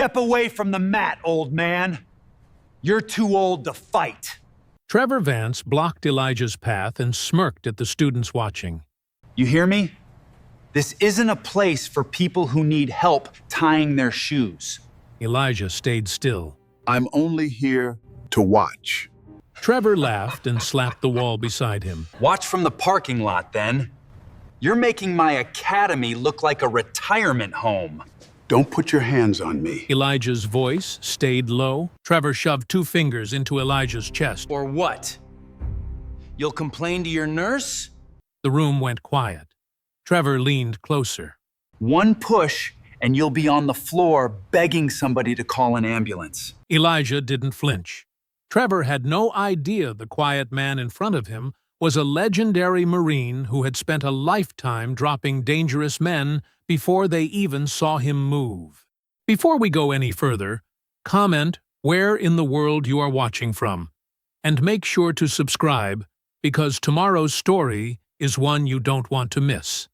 Step away from the mat, old man. You're too old to fight. Trevor Vance blocked Elijah's path and smirked at the students watching. You hear me? This isn't a place for people who need help tying their shoes. Elijah stayed still. I'm only here to watch. Trevor laughed and slapped the wall beside him. Watch from the parking lot, then. You're making my academy look like a retirement home. Don't put your hands on me. Elijah's voice stayed low. Trevor shoved 2 fingers into Elijah's chest. Or what? You'll complain to your nurse? The room went quiet. Trevor leaned closer. One push, and you'll be on the floor begging somebody to call an ambulance. Elijah didn't flinch. Trevor had no idea the quiet man in front of him was a legendary Marine who had spent a lifetime dropping dangerous men before they even saw him move. Before we go any further, comment where in the world you are watching from, and make sure to subscribe because tomorrow's story is one you don't want to miss.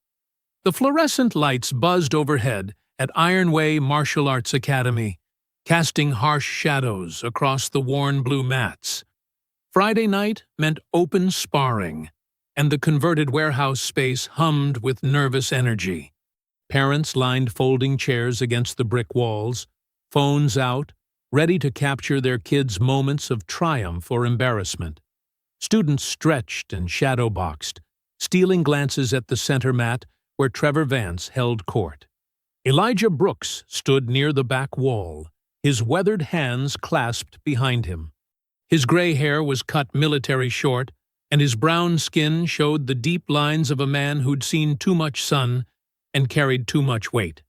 The fluorescent lights buzzed overhead at Ironway Martial Arts Academy, casting harsh shadows across the worn blue mats. Friday night meant open sparring, and the converted warehouse space hummed with nervous energy. Parents lined folding chairs against the brick walls, phones out, ready to capture their kids' moments of triumph or embarrassment. Students stretched and shadow-boxed, stealing glances at the center mat where Trevor Vance held court. Elijah Brooks stood near the back wall, his weathered hands clasped behind him. His gray hair was cut military short, and his brown skin showed the deep lines of a man who'd seen too much sun and carried too much weight.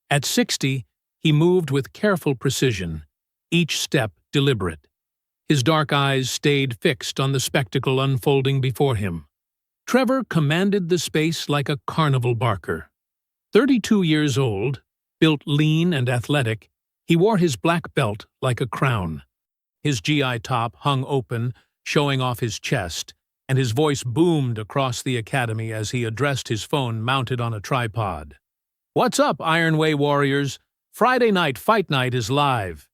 At 60, he moved with careful precision, each step deliberate. His dark eyes stayed fixed on the spectacle unfolding before him. Trevor commanded the space like a carnival barker. 32 years old, built lean and athletic, he wore his black belt like a crown. His GI top hung open, showing off his chest, and his voice boomed across the academy as he addressed his phone mounted on a tripod. "What's up, Ironway warriors? Friday night fight night is live."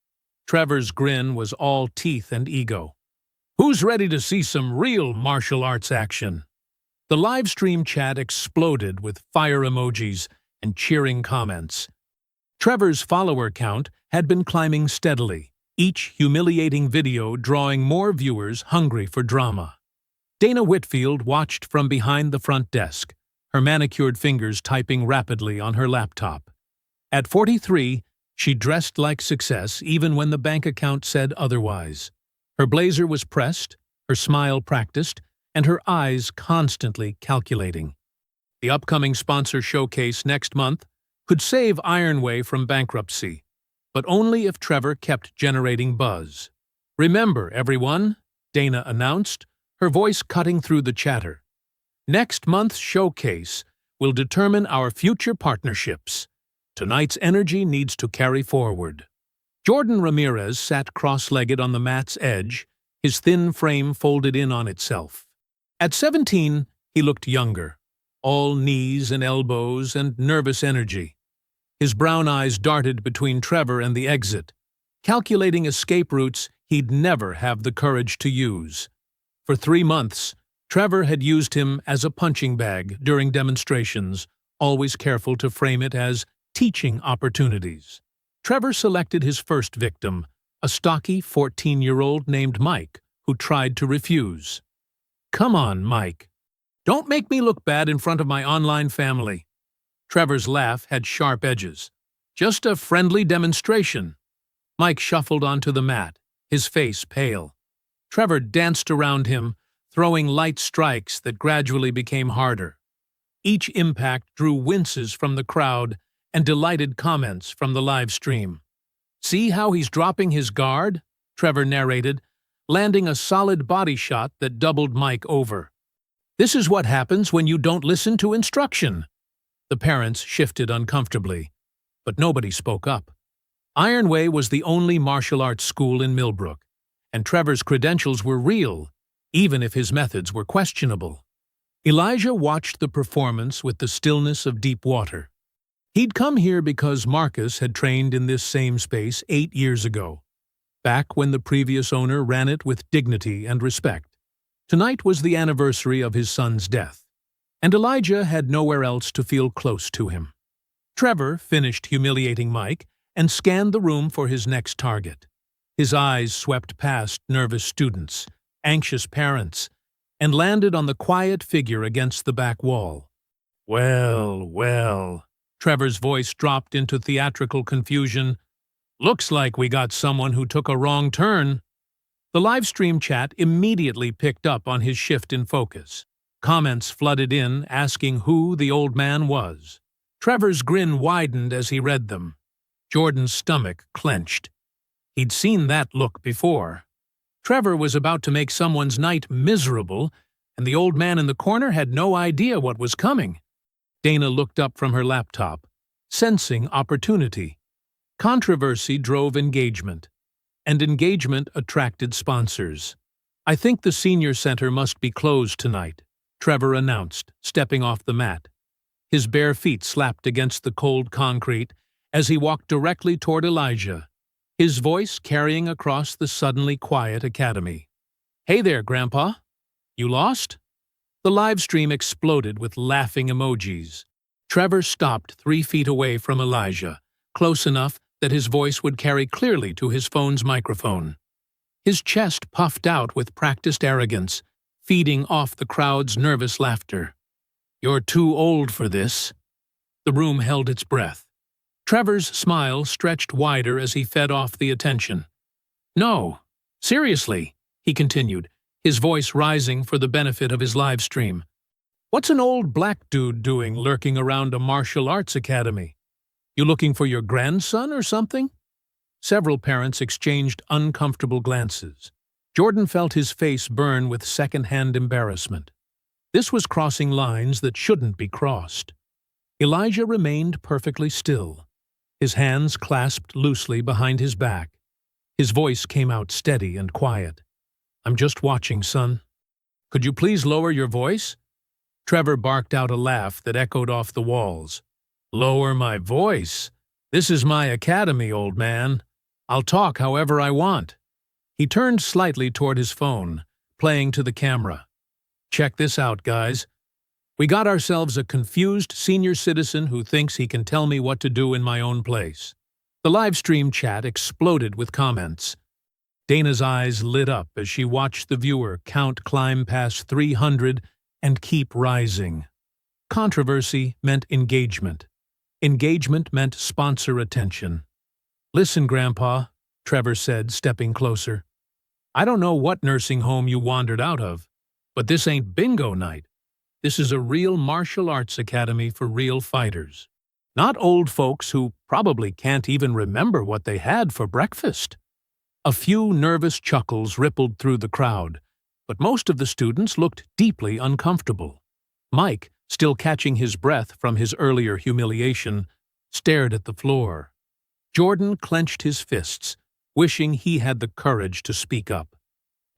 Trevor's grin was all teeth and ego. "Who's ready to see some real martial arts action?" The live stream chat exploded with fire emojis and cheering comments. Trevor's follower count had been climbing steadily, each humiliating video drawing more viewers hungry for drama. Dana Whitfield watched from behind the front desk, her manicured fingers typing rapidly on her laptop. At 43, she dressed like success even when the bank account said otherwise. Her blazer was pressed, her smile practiced, and her eyes constantly calculating. The upcoming sponsor showcase next month could save Ironway from bankruptcy, but only if Trevor kept generating buzz. "Remember, everyone," Dana announced, her voice cutting through the chatter. "Next month's showcase will determine our future partnerships. Tonight's energy needs to carry forward." Jordan Ramirez sat cross-legged on the mat's edge, his thin frame folded in on itself. At 17, he looked younger, all knees and elbows and nervous energy. His brown eyes darted between Trevor and the exit, calculating escape routes he'd never have the courage to use. For 3 months, Trevor had used him as a punching bag during demonstrations, always careful to frame it as teaching opportunities. Trevor selected his first victim, a stocky 14-year-old named Mike, who tried to refuse. "Come on, Mike. Don't make me look bad in front of my online family." Trevor's laugh had sharp edges. "Just a friendly demonstration." Mike shuffled onto the mat, his face pale. Trevor danced around him, throwing light strikes that gradually became harder. Each impact drew winces from the crowd and delighted comments from the live stream. "See how he's dropping his guard?" Trevor narrated, landing a solid body shot that doubled Mike over. "This is what happens when you don't listen to instruction." The parents shifted uncomfortably, but nobody spoke up. Ironway was the only martial arts school in Millbrook, and Trevor's credentials were real, even if his methods were questionable. Elijah watched the performance with the stillness of deep water. He'd come here because Marcus had trained in this same space 8 years ago, back when the previous owner ran it with dignity and respect. Tonight was the anniversary of his son's death, and Elijah had nowhere else to feel close to him. Trevor finished humiliating Mike and scanned the room for his next target. His eyes swept past nervous students, anxious parents, and landed on the quiet figure against the back wall. "Well, well," Trevor's voice dropped into theatrical confusion. "Looks like we got someone who took a wrong turn." The livestream chat immediately picked up on his shift in focus. Comments flooded in, asking who the old man was. Trevor's grin widened as he read them. Jordan's stomach clenched. He'd seen that look before. Trevor was about to make someone's night miserable, and the old man in the corner had no idea what was coming. Dana looked up from her laptop, sensing opportunity. Controversy drove engagement, and engagement attracted sponsors. "I think the senior center must be closed tonight," Trevor announced, stepping off the mat. His bare feet slapped against the cold concrete as he walked directly toward Elijah, his voice carrying across the suddenly quiet academy. "Hey there, Grandpa. You lost?" The live stream exploded with laughing emojis. Trevor stopped 3 feet away from Elijah, close enough that his voice would carry clearly to his phone's microphone. His chest puffed out with practiced arrogance, feeding off the crowd's nervous laughter. "You're too old for this." The room held its breath. Trevor's smile stretched wider as he fed off the attention. "No, seriously," he continued, his voice rising for the benefit of his live stream. "What's an old black dude doing lurking around a martial arts academy? You looking for your grandson or something?" Several parents exchanged uncomfortable glances. Jordan felt his face burn with second-hand embarrassment. This was crossing lines that shouldn't be crossed. Elijah remained perfectly still, his hands clasped loosely behind his back. His voice came out steady and quiet. "I'm just watching, son. Could you please lower your voice?" Trevor barked out a laugh that echoed off the walls. "Lower my voice? This is my academy, old man. I'll talk however I want." He turned slightly toward his phone, playing to the camera. "Check this out, guys. We got ourselves a confused senior citizen who thinks he can tell me what to do in my own place." The live stream chat exploded with comments. Dana's eyes lit up as she watched the viewer count climb past 300 and keep rising. Controversy meant engagement. Engagement meant sponsor attention. "Listen, Grandpa," Trevor said, stepping closer. "I don't know what nursing home you wandered out of, but this ain't bingo night. This is a real martial arts academy for real fighters. Not old folks who probably can't even remember what they had for breakfast." A few nervous chuckles rippled through the crowd, but most of the students looked deeply uncomfortable. Mike, still catching his breath from his earlier humiliation, stared at the floor. Jordan clenched his fists, wishing he had the courage to speak up.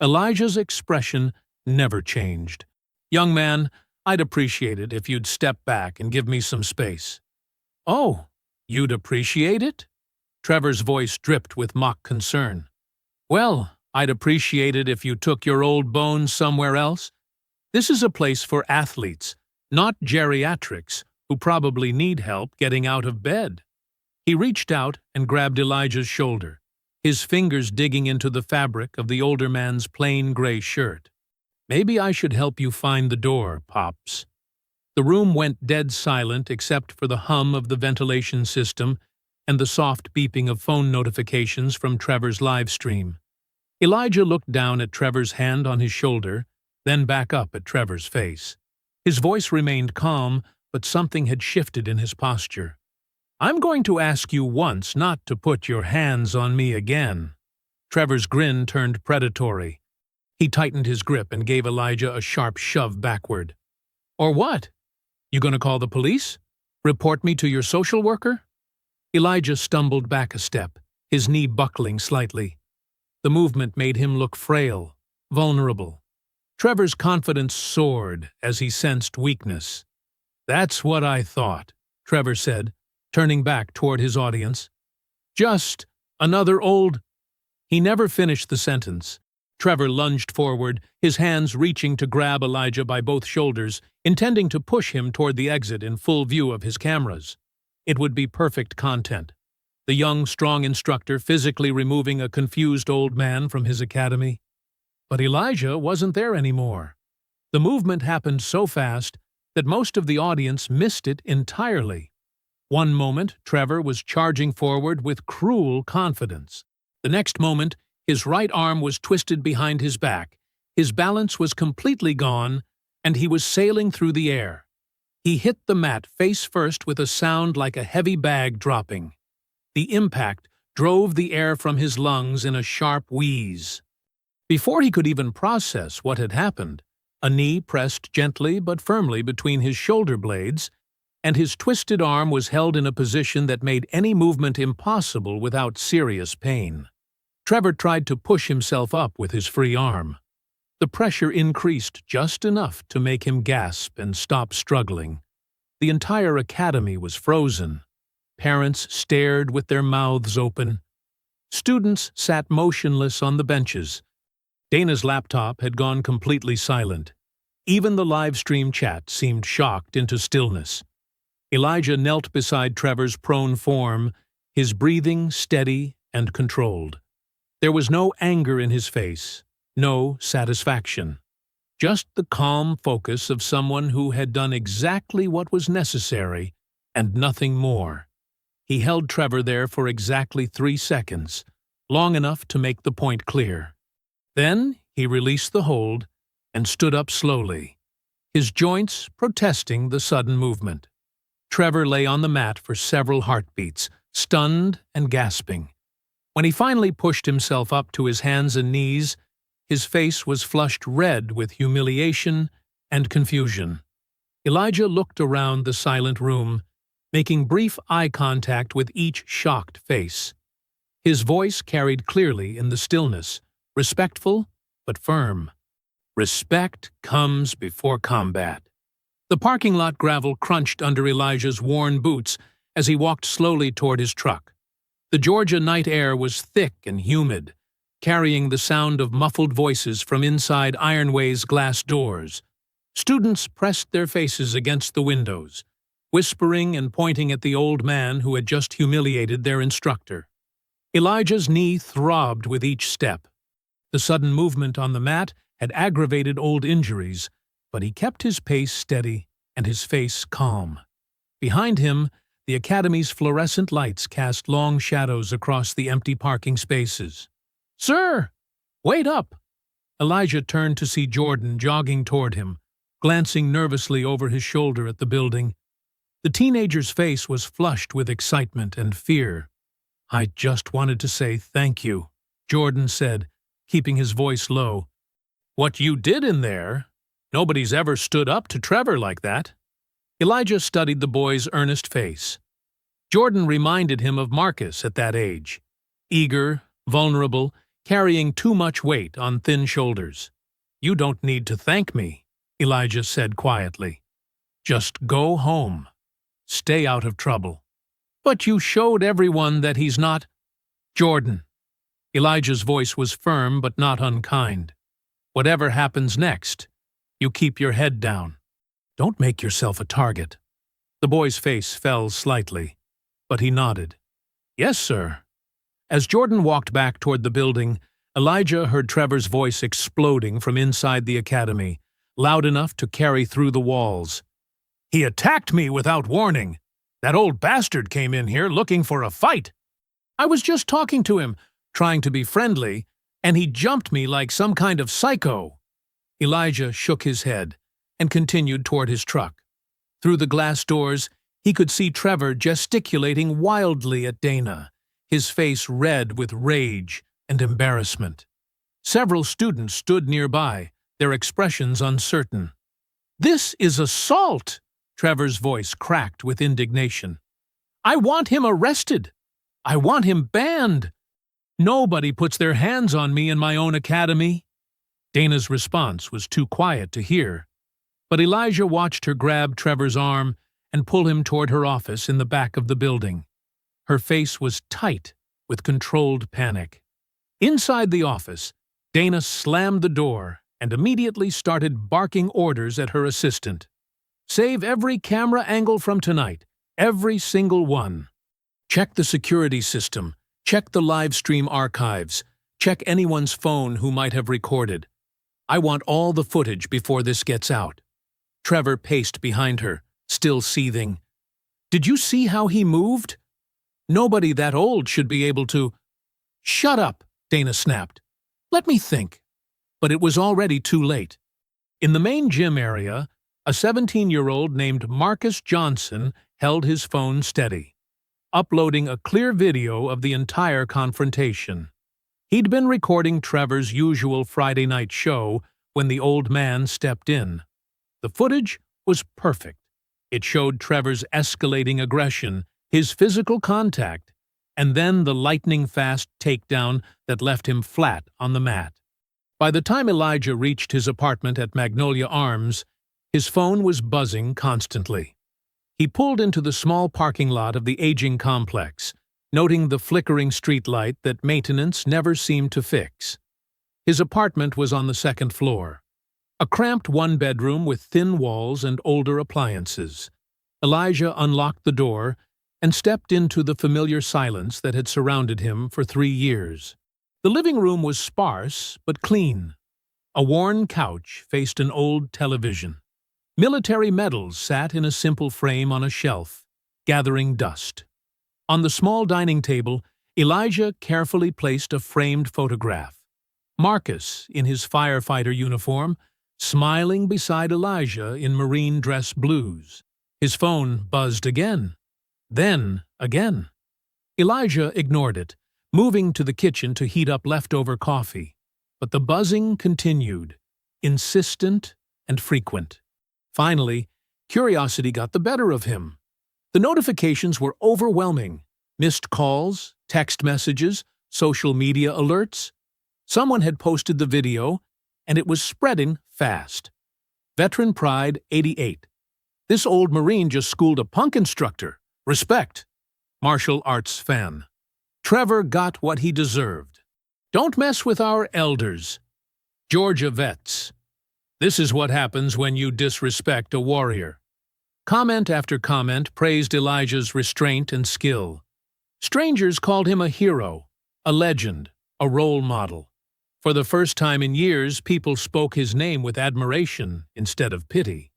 Elijah's expression never changed. "Young man, I'd appreciate it if you'd step back and give me some space." "Oh, you'd appreciate it?" Trevor's voice dripped with mock concern. "Well, I'd appreciate it if you took your old bones somewhere else. This is a place for athletes, not geriatrics, who probably need help getting out of bed." He reached out and grabbed Elijah's shoulder, his fingers digging into the fabric of the older man's plain gray shirt. "Maybe I should help you find the door, Pops." The room went dead silent except for the hum of the ventilation system and the soft beeping of phone notifications from Trevor's live stream. Elijah looked down at Trevor's hand on his shoulder, then back up at Trevor's face. His voice remained calm, but something had shifted in his posture. "I'm going to ask you once not to put your hands on me again." Trevor's grin turned predatory. He tightened his grip and gave Elijah a sharp shove backward. "Or what? You gonna call the police? Report me to your social worker?" Elijah stumbled back a step, his knee buckling slightly. The movement made him look frail, vulnerable. Trevor's confidence soared as he sensed weakness. "That's what I thought," Trevor said, turning back toward his audience. Just another old... He never finished the sentence. Trevor lunged forward, his hands reaching to grab Elijah by both shoulders, intending to push him toward the exit in full view of his cameras. It would be perfect content. The young, strong instructor physically removing a confused old man from his academy. But Elijah wasn't there anymore. The movement happened so fast that most of the audience missed it entirely. One moment, Trevor was charging forward with cruel confidence. The next moment, his right arm was twisted behind his back, his balance was completely gone, and he was sailing through the air. He hit the mat face first with a sound like a heavy bag dropping. The impact drove the air from his lungs in a sharp wheeze. Before he could even process what had happened, a knee pressed gently but firmly between his shoulder blades, and his twisted arm was held in a position that made any movement impossible without serious pain. Trevor tried to push himself up with his free arm. The pressure increased just enough to make him gasp and stop struggling. The entire academy was frozen. Parents stared with their mouths open. Students sat motionless on the benches. Dana's laptop had gone completely silent. Even the live stream chat seemed shocked into stillness. Elijah knelt beside Trevor's prone form, his breathing steady and controlled. There was no anger in his face, no satisfaction. Just the calm focus of someone who had done exactly what was necessary and nothing more. He held Trevor there for exactly 3 seconds, long enough to make the point clear. Then he released the hold and stood up slowly, his joints protesting the sudden movement. Trevor lay on the mat for several heartbeats, stunned and gasping. When he finally pushed himself up to his hands and knees, his face was flushed red with humiliation and confusion. Elijah looked around the silent room, making brief eye contact with each shocked face. His voice carried clearly in the stillness, respectful but firm. Respect comes before combat. The parking lot gravel crunched under Elijah's worn boots as he walked slowly toward his truck. The Georgia night air was thick and humid, carrying the sound of muffled voices from inside Ironway's glass doors. Students pressed their faces against the windows, whispering and pointing at the old man who had just humiliated their instructor. Elijah's knee throbbed with each step. The sudden movement on the mat had aggravated old injuries, but he kept his pace steady and his face calm. Behind him, the academy's fluorescent lights cast long shadows across the empty parking spaces. "Sir! Wait up!" Elijah turned to see Jordan jogging toward him, glancing nervously over his shoulder at the building. The teenager's face was flushed with excitement and fear. "I just wanted to say thank you," Jordan said, keeping his voice low. "What you did in there? Nobody's ever stood up to Trevor like that." Elijah studied the boy's earnest face. Jordan reminded him of Marcus at that age, eager, vulnerable, carrying too much weight on thin shoulders. "You don't need to thank me," Elijah said quietly. "Just go home. Stay out of trouble." "But you showed everyone that he's not—" "Jordan." Elijah's voice was firm but not unkind. "Whatever happens next, you keep your head down. Don't make yourself a target." The boy's face fell slightly, but he nodded. "Yes, sir." As Jordan walked back toward the building, Elijah heard Trevor's voice exploding from inside the academy, loud enough to carry through the walls. "He attacked me without warning. That old bastard came in here looking for a fight. I was just talking to him, trying to be friendly, and he jumped me like some kind of psycho." Elijah shook his head and continued toward his truck. Through the glass doors, he could see Trevor gesticulating wildly at Dana, his face red with rage and embarrassment. Several students stood nearby, their expressions uncertain. "This is assault!" Trevor's voice cracked with indignation. "I want him arrested! I want him banned! Nobody puts their hands on me in my own academy." Dana's response was too quiet to hear, but Elijah watched her grab Trevor's arm and pull him toward her office in the back of the building. Her face was tight with controlled panic. Inside the office, Dana slammed the door and immediately started barking orders at her assistant. Save every camera angle from tonight, every single one. Check the security system, check the live stream archives, check anyone's phone who might have recorded. I want all the footage before this gets out. Trevor paced behind her, still seething. Did you see how he moved? Nobody that old should be able to— Shut up, Dana snapped. Let me think. But it was already too late. In the main gym area, a 17-year-old named Marcus Johnson held his phone steady, uploading a clear video of the entire confrontation. He'd been recording Trevor's usual Friday night show when the old man stepped in. The footage was perfect. It showed Trevor's escalating aggression, his physical contact, and then the lightning-fast takedown that left him flat on the mat. By the time Elijah reached his apartment at Magnolia Arms, his phone was buzzing constantly. He pulled into the small parking lot of the aging complex, noting the flickering streetlight that maintenance never seemed to fix. His apartment was on the second floor, a cramped one-bedroom with thin walls and older appliances. Elijah unlocked the door and stepped into the familiar silence that had surrounded him for 3 years. The living room was sparse but clean. A worn couch faced an old television. Military medals sat in a simple frame on a shelf, gathering dust. On the small dining table, Elijah carefully placed a framed photograph. Marcus, in his firefighter uniform, smiling beside Elijah in marine dress blues. His phone buzzed again. Then again. Elijah ignored it, moving to the kitchen to heat up leftover coffee. But the buzzing continued, insistent and frequent. Finally, curiosity got the better of him. The notifications were overwhelming. Missed calls, text messages, social media alerts. Someone had posted the video, and it was spreading fast. Veteran Pride 88. This old Marine just schooled a punk instructor. Respect. Martial arts fan. Trevor got what he deserved. Don't mess with our elders. Georgia vets. This is what happens when you disrespect a warrior. Comment after comment praised Elijah's restraint and skill. Strangers called him a hero, a legend, a role model. For the first time in years, people spoke his name with admiration instead of pity.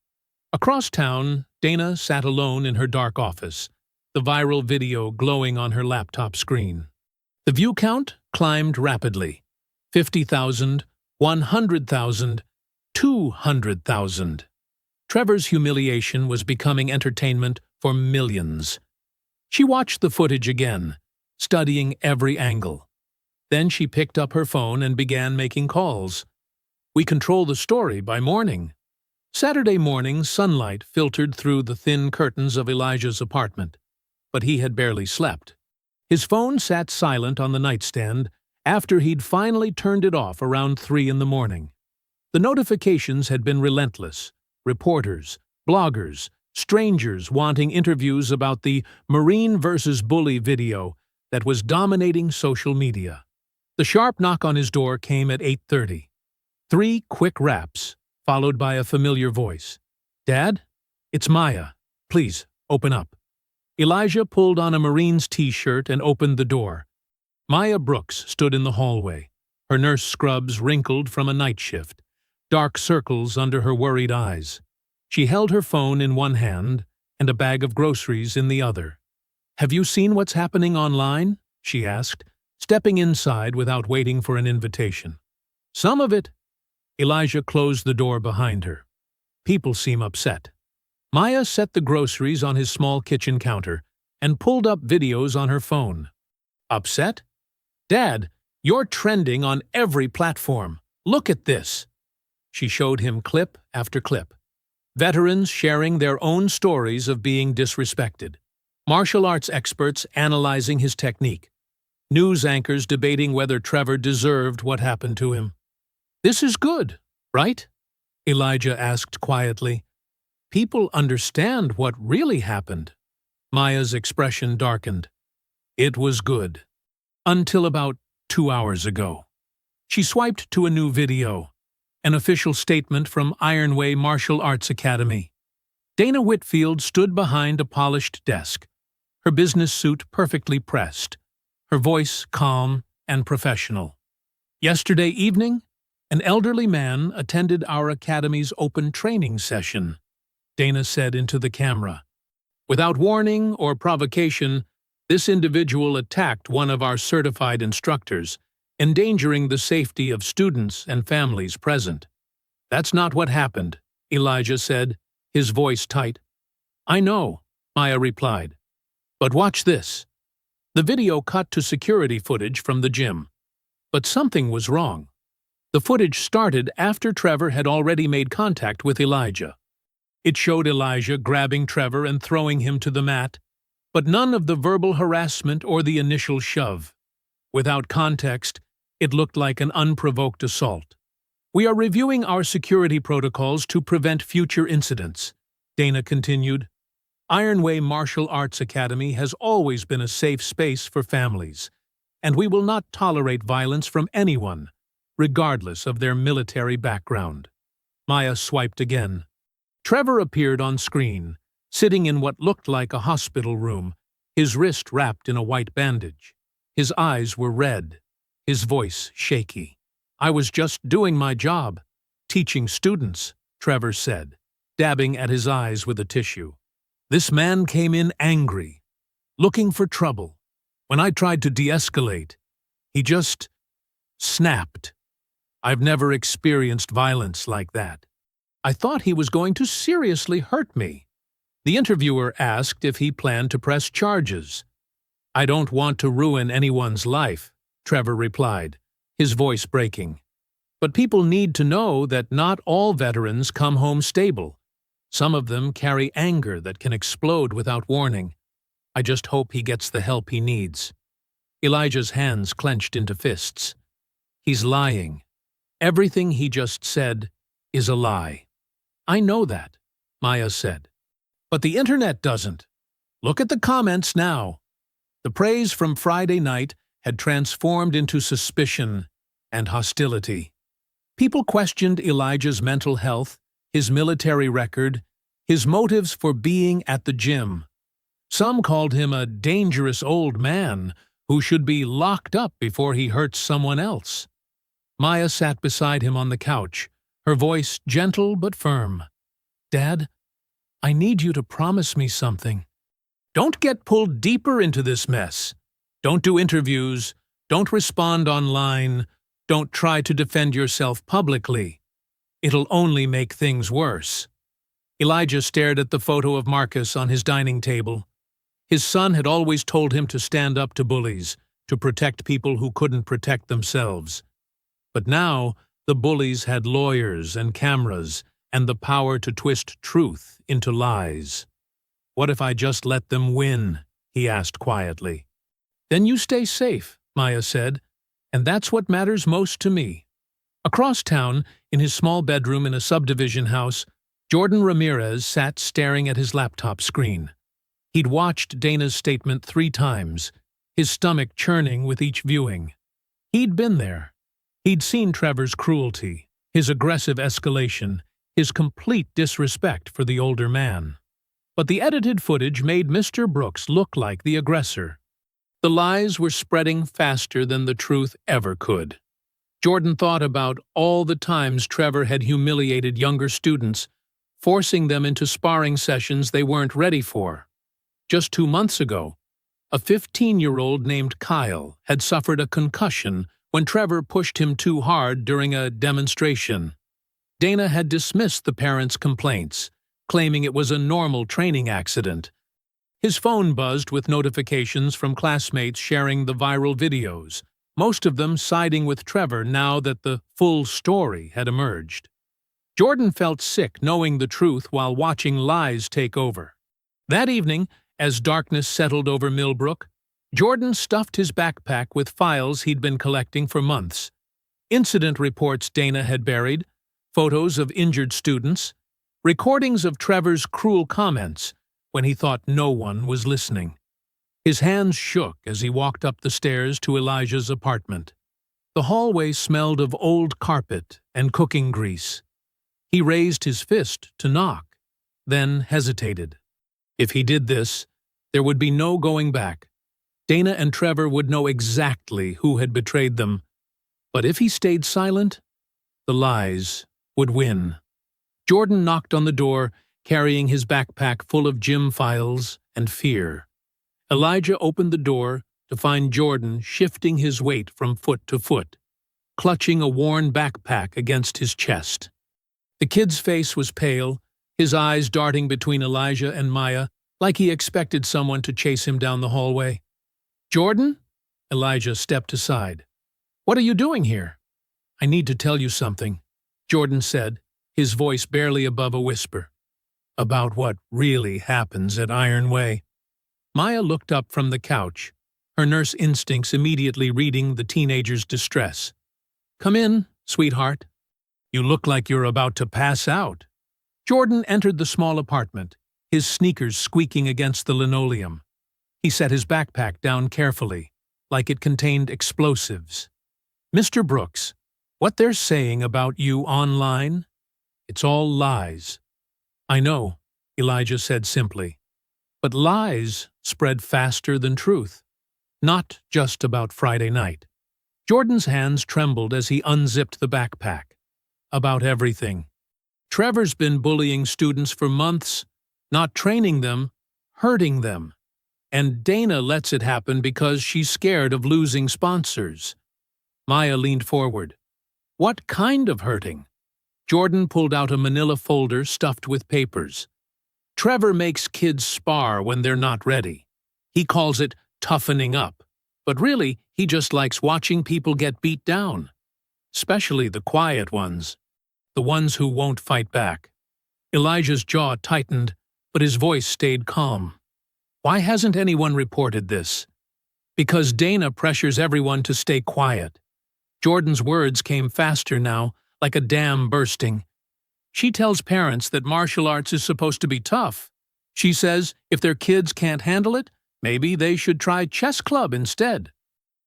Across town, Dana sat alone in her dark office, the viral video glowing on her laptop screen. The view count climbed rapidly. 50,000, 100,000, 200,000. Trevor's humiliation was becoming entertainment for millions. She watched the footage again, studying every angle. Then she picked up her phone and began making calls. We control the story by morning. Saturday morning, sunlight filtered through the thin curtains of Elijah's apartment, but he had barely slept. His phone sat silent on the nightstand after he'd finally turned it off around 3 in the morning. The notifications had been relentless. Reporters, bloggers, strangers wanting interviews about the Marine versus Bully video that was dominating social media. The sharp knock on his door came at 8:30. 3 quick raps, followed by a familiar voice. "Dad? It's Maya. Please, open up." Elijah pulled on a Marine's t-shirt and opened the door. Maya Brooks stood in the hallway, her nurse scrubs wrinkled from a night shift, dark circles under her worried eyes. She held her phone in one hand and a bag of groceries in the other. "Have you seen what's happening online?" she asked, stepping inside without waiting for an invitation. "Some of it." Elijah closed the door behind her. "People seem upset." Maya set the groceries on his small kitchen counter and pulled up videos on her phone. "Upset? Dad, you're trending on every platform. Look at this." She showed him clip after clip. Veterans sharing their own stories of being disrespected. Martial arts experts analyzing his technique. News anchors debating whether Trevor deserved what happened to him. "This is good, right?" Elijah asked quietly. people understand what really happened. Maya's expression darkened. It was good. Until about 2 hours ago. She swiped to a new video, an official statement from Ironway Martial Arts Academy. Dana Whitfield stood behind a polished desk, her business suit perfectly pressed, her voice calm and professional. Yesterday evening, an elderly man attended our academy's open training session, Dana said into the camera. Without warning or provocation, this individual attacked one of our certified instructors, endangering the safety of students and families present. That's not what happened, Elijah said, his voice tight. I know, Maya replied. But watch this. The video cut to security footage from the gym. But something was wrong. The footage started after Trevor had already made contact with Elijah. It showed Elijah grabbing Trevor and throwing him to the mat, but none of the verbal harassment or the initial shove. Without context, it looked like an unprovoked assault. We are reviewing our security protocols to prevent future incidents, Dana continued. Ironway Martial Arts Academy has always been a safe space for families, and we will not tolerate violence from anyone, regardless of their military background. Maya swiped again. Trevor appeared on screen, sitting in what looked like a hospital room, his wrist wrapped in a white bandage. His eyes were red, his voice shaky. I was just doing my job, teaching students, Trevor said, dabbing at his eyes with a tissue. This man came in angry, looking for trouble. When I tried to de-escalate, he just snapped. I've never experienced violence like that. I thought he was going to seriously hurt me. The interviewer asked if he planned to press charges. I don't want to ruin anyone's life, Trevor replied, his voice breaking. But people need to know that not all veterans come home stable. Some of them carry anger that can explode without warning. I just hope he gets the help he needs. Elijah's hands clenched into fists. He's lying. Everything he just said is a lie. I know that, Maya said. But the internet doesn't. Look at the comments now. The praise from Friday night had transformed into suspicion and hostility. People questioned Elijah's mental health, his military record, his motives for being at the gym. Some called him a dangerous old man who should be locked up before he hurts someone else. Maya sat beside him on the couch, her voice gentle but firm. Dad, I need you to promise me something. Don't get pulled deeper into this mess. Don't do interviews. Don't respond online. Don't try to defend yourself publicly. It'll only make things worse. Elijah stared at the photo of Marcus on his dining table. His son had always told him to stand up to bullies, to protect people who couldn't protect themselves. But now, the bullies had lawyers and cameras and the power to twist truth into lies. What if I just let them win? He asked quietly. Then you stay safe, Maya said, and that's what matters most to me. Across town, in his small bedroom in a subdivision house, Jordan Ramirez sat staring at his laptop screen. He'd watched Dana's statement 3 times, his stomach churning with each viewing. He'd been there. He'd seen Trevor's cruelty, his aggressive escalation, his complete disrespect for the older man. But the edited footage made Mr. Brooks look like the aggressor. The lies were spreading faster than the truth ever could. Jordan thought about all the times Trevor had humiliated younger students, forcing them into sparring sessions they weren't ready for. Just 2 months ago, a 15-year-old named Kyle had suffered a concussion when Trevor pushed him too hard during a demonstration. Dana had dismissed the parents' complaints, claiming it was a normal training accident. His phone buzzed with notifications from classmates sharing the viral videos, most of them siding with Trevor now that the full story had emerged. Jordan felt sick knowing the truth while watching lies take over. That evening, as darkness settled over Millbrook, Jordan stuffed his backpack with files he'd been collecting for months. Incident reports Dana had buried, photos of injured students, recordings of Trevor's cruel comments when he thought no one was listening. His hands shook as he walked up the stairs to Elijah's apartment. The hallway smelled of old carpet and cooking grease. He raised his fist to knock, then hesitated. If he did this, there would be no going back. Dana and Trevor would know exactly who had betrayed them. But if he stayed silent, the lies would win. Jordan knocked on the door, carrying his backpack full of gym files and fear. Elijah opened the door to find Jordan shifting his weight from foot to foot, clutching a worn backpack against his chest. The kid's face was pale, his eyes darting between Elijah and Maya, like he expected someone to chase him down the hallway. "Jordan?" Elijah stepped aside. "What are you doing here?" "I need to tell you something," Jordan said, his voice barely above a whisper. "About what really happens at Ironway." Maya looked up from the couch, her nurse instincts immediately reading the teenager's distress. "Come in, sweetheart. You look like you're about to pass out." Jordan entered the small apartment, his sneakers squeaking against the linoleum. He set his backpack down carefully, like it contained explosives. "Mr. Brooks, what they're saying about you online, it's all lies." "I know," Elijah said simply. "But lies spread faster than truth. Not just about Friday night." Jordan's hands trembled as he unzipped the backpack. "About everything. Trevor's been bullying students for months, not training them, hurting them. And Dana lets it happen because she's scared of losing sponsors." Maya leaned forward. "What kind of hurting?" Jordan pulled out a manila folder stuffed with papers. "Trevor makes kids spar when they're not ready. He calls it toughening up. But really, he just likes watching people get beat down. Especially the quiet ones. The ones who won't fight back." Elijah's jaw tightened, but his voice stayed calm. "Why hasn't anyone reported this?" "Because Dana pressures everyone to stay quiet." Jordan's words came faster now, like a dam bursting. "She tells parents that martial arts is supposed to be tough. She says if their kids can't handle it, maybe they should try chess club instead.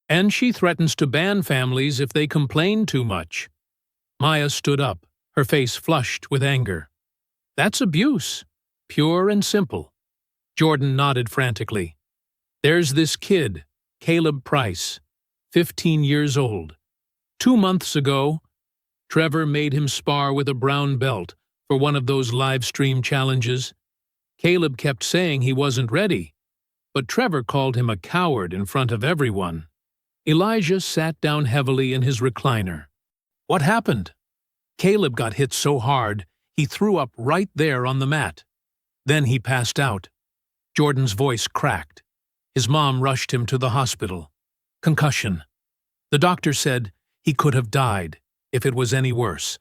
And she threatens to ban families if they complain too much." Maya stood up, her face flushed with anger. "That's abuse, pure and simple." Jordan nodded frantically. "There's this kid, Caleb Price, 15 years old. 2 months ago, Trevor made him spar with a brown belt for one of those live stream challenges. Caleb kept saying he wasn't ready, but Trevor called him a coward in front of everyone." Elijah sat down heavily in his recliner. "What happened?" "Caleb got hit so hard, he threw up right there on the mat. Then he passed out." Jordan's voice cracked. His mom rushed him to the hospital. "Concussion. The doctor said he could have died if it was any worse."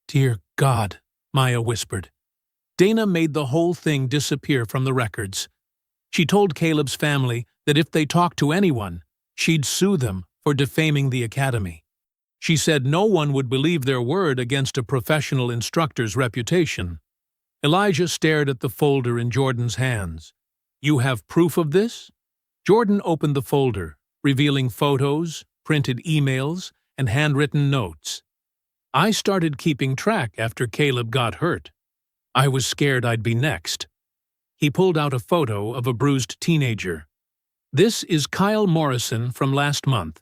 "Dear God," Maya whispered. Dana made the whole thing disappear from the records. She told Caleb's family that if they talked to anyone, she'd sue them for defaming the academy. She said no one would believe their word against a professional instructor's reputation. Elijah stared at the folder in Jordan's hands. "You have proof of this?" Jordan opened the folder, revealing photos, printed emails, and handwritten notes. "I started keeping track after Caleb got hurt. I was scared I'd be next." He pulled out a photo of a bruised teenager. "This is Kyle Morrison from last month,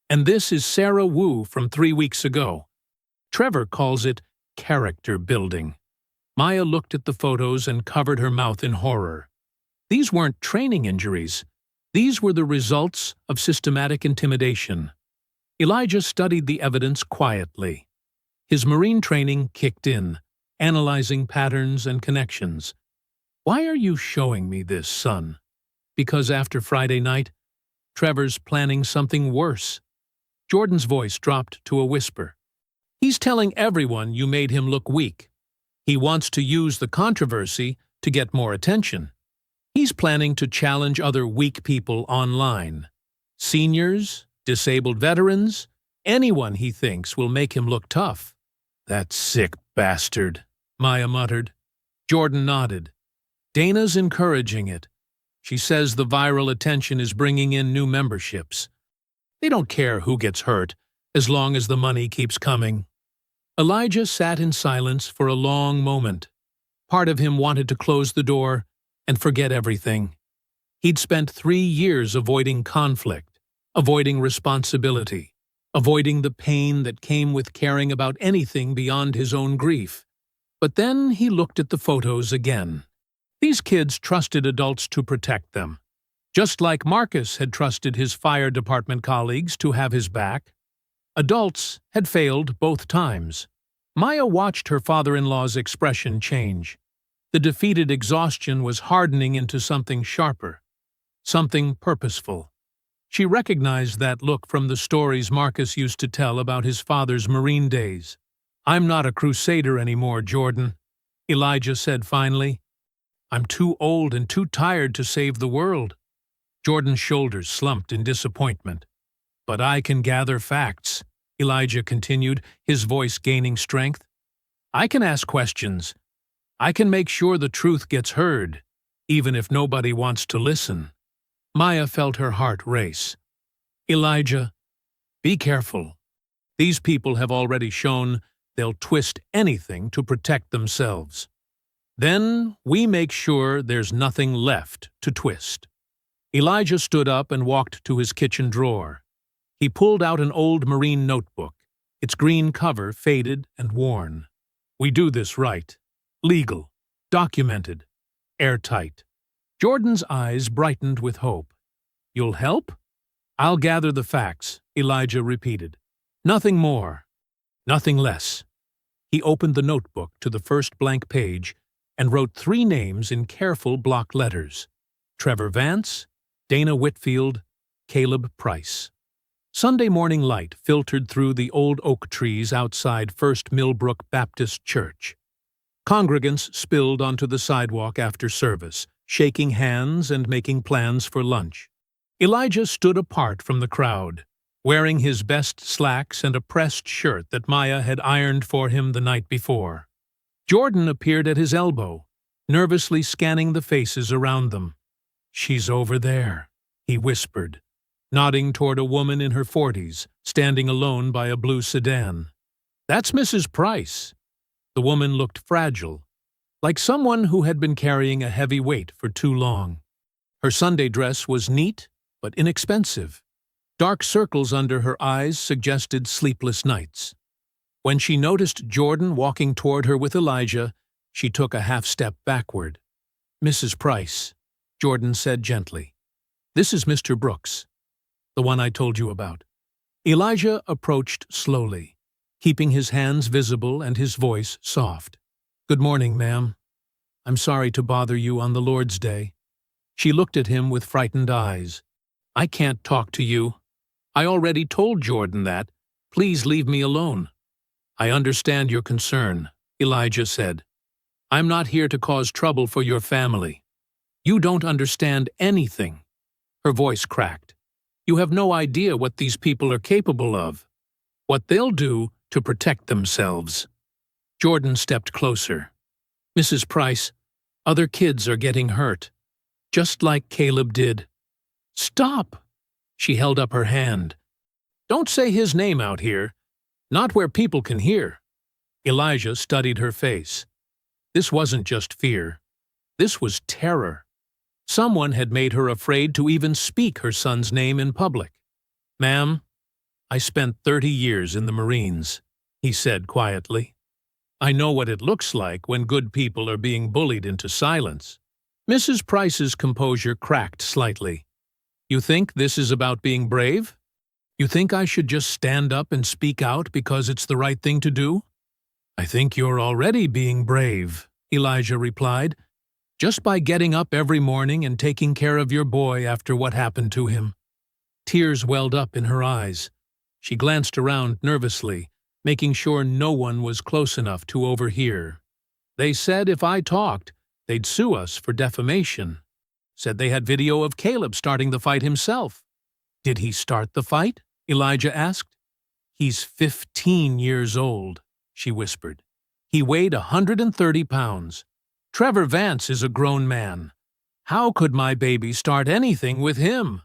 and this is Sarah Wu from 3 weeks ago. Trevor calls it character building." Maya looked at the photos and covered her mouth in horror. These weren't training injuries. These were the results of systematic intimidation. Elijah studied the evidence quietly. His Marine training kicked in, analyzing patterns and connections. "Why are you showing me this, son?" "Because after Friday night, Trevor's planning something worse." Jordan's voice dropped to a whisper. "He's telling everyone you made him look weak. He wants to use the controversy to get more attention. He's planning to challenge other weak people online. Seniors, disabled veterans, anyone he thinks will make him look tough." "That sick bastard," Maya muttered. Jordan nodded. Dana's encouraging it. She says the viral attention is bringing in new memberships. They don't care who gets hurt, as long as the money keeps coming. Elijah sat in silence for a long moment. Part of him wanted to close the door and forget everything. He'd spent 3 years avoiding conflict, avoiding responsibility, avoiding the pain that came with caring about anything beyond his own grief. But then he looked at the photos again. These kids trusted adults to protect them, just like Marcus had trusted his fire department colleagues to have his back. Adults had failed both times. Maya watched her father-in-law's expression change. The defeated exhaustion was hardening into something sharper, something purposeful. She recognized that look from the stories Marcus used to tell about his father's Marine days. "I'm not a crusader anymore, Jordan," Elijah said finally. "I'm too old and too tired to save the world." Jordan's shoulders slumped in disappointment. "But I can gather facts," Elijah continued, his voice gaining strength. "I can ask questions. I can make sure the truth gets heard, even if nobody wants to listen." Maya felt her heart race. "Elijah, be careful. These people have already shown they'll twist anything to protect themselves. Then we make sure there's nothing left to twist." Elijah stood up and walked to his kitchen drawer. He pulled out an old Marine notebook, its green cover faded and worn. "We do this right. Legal, documented, airtight." Jordan's eyes brightened with hope. "You'll help?" "I'll gather the facts," Elijah repeated. "Nothing more, nothing less." He opened the notebook to the first blank page and wrote 3 names in careful block letters: Trevor Vance, Dana Whitfield, Caleb Price. Sunday morning light filtered through the old oak trees outside First Millbrook Baptist Church. Congregants spilled onto the sidewalk after service, shaking hands and making plans for lunch. Elijah stood apart from the crowd, wearing his best slacks and a pressed shirt that Maya had ironed for him the night before. Jordan appeared at his elbow, nervously scanning the faces around them. "She's over there," he whispered, nodding toward a woman in her 40s, standing alone by a blue sedan. "That's Mrs. Price." The woman looked fragile, like someone who had been carrying a heavy weight for too long. Her Sunday dress was neat but inexpensive. Dark circles under her eyes suggested sleepless nights. When she noticed Jordan walking toward her with Elijah, she took a half-step backward. "Mrs. Price," Jordan said gently. "This is Mr. Brooks, the one I told you about." Elijah approached slowly, keeping his hands visible and his voice soft. "Good morning, ma'am. I'm sorry to bother you on the Lord's Day." She looked at him with frightened eyes. "I can't talk to you. I already told Jordan that. Please leave me alone." "I understand your concern," Elijah said. "I'm not here to cause trouble for your family. You don't understand anything." Her voice cracked. "You have no idea what these people are capable of, what they'll do to protect themselves." Jordan stepped closer. "Mrs. Price, other kids are getting hurt, just like Caleb did." "Stop!" She held up her hand. "Don't say his name out here. Not where people can hear." Elijah studied her face. This wasn't just fear. This was terror. Someone had made her afraid to even speak her son's name in public. "Ma'am, I spent 30 years in the Marines," he said quietly. "I know what it looks like when good people are being bullied into silence." Mrs. Price's composure cracked slightly. "You think this is about being brave? You think I should just stand up and speak out because it's the right thing to do?" "I think you're already being brave," Elijah replied, "just by getting up every morning and taking care of your boy after what happened to him." Tears welled up in her eyes. She glanced around nervously, making sure no one was close enough to overhear. "They said if I talked, they'd sue us for defamation. Said they had video of Caleb starting the fight himself." "Did he start the fight?" Elijah asked. "He's 15 years old," she whispered. "He weighed 130 pounds. Trevor Vance is a grown man. How could my baby start anything with him?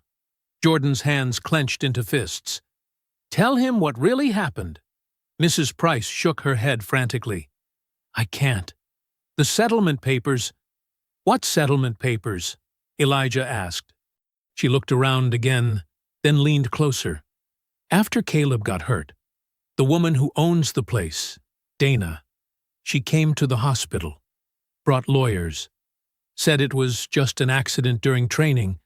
Jordan's hands clenched into fists. Tell him what really happened. Mrs. Price shook her head frantically. I can't. The settlement papers. What settlement papers? Elijah asked. She looked around again, then leaned closer. After Caleb got hurt, the woman who owns the place, Dana, she came to the hospital, brought lawyers, said it was just an accident during training,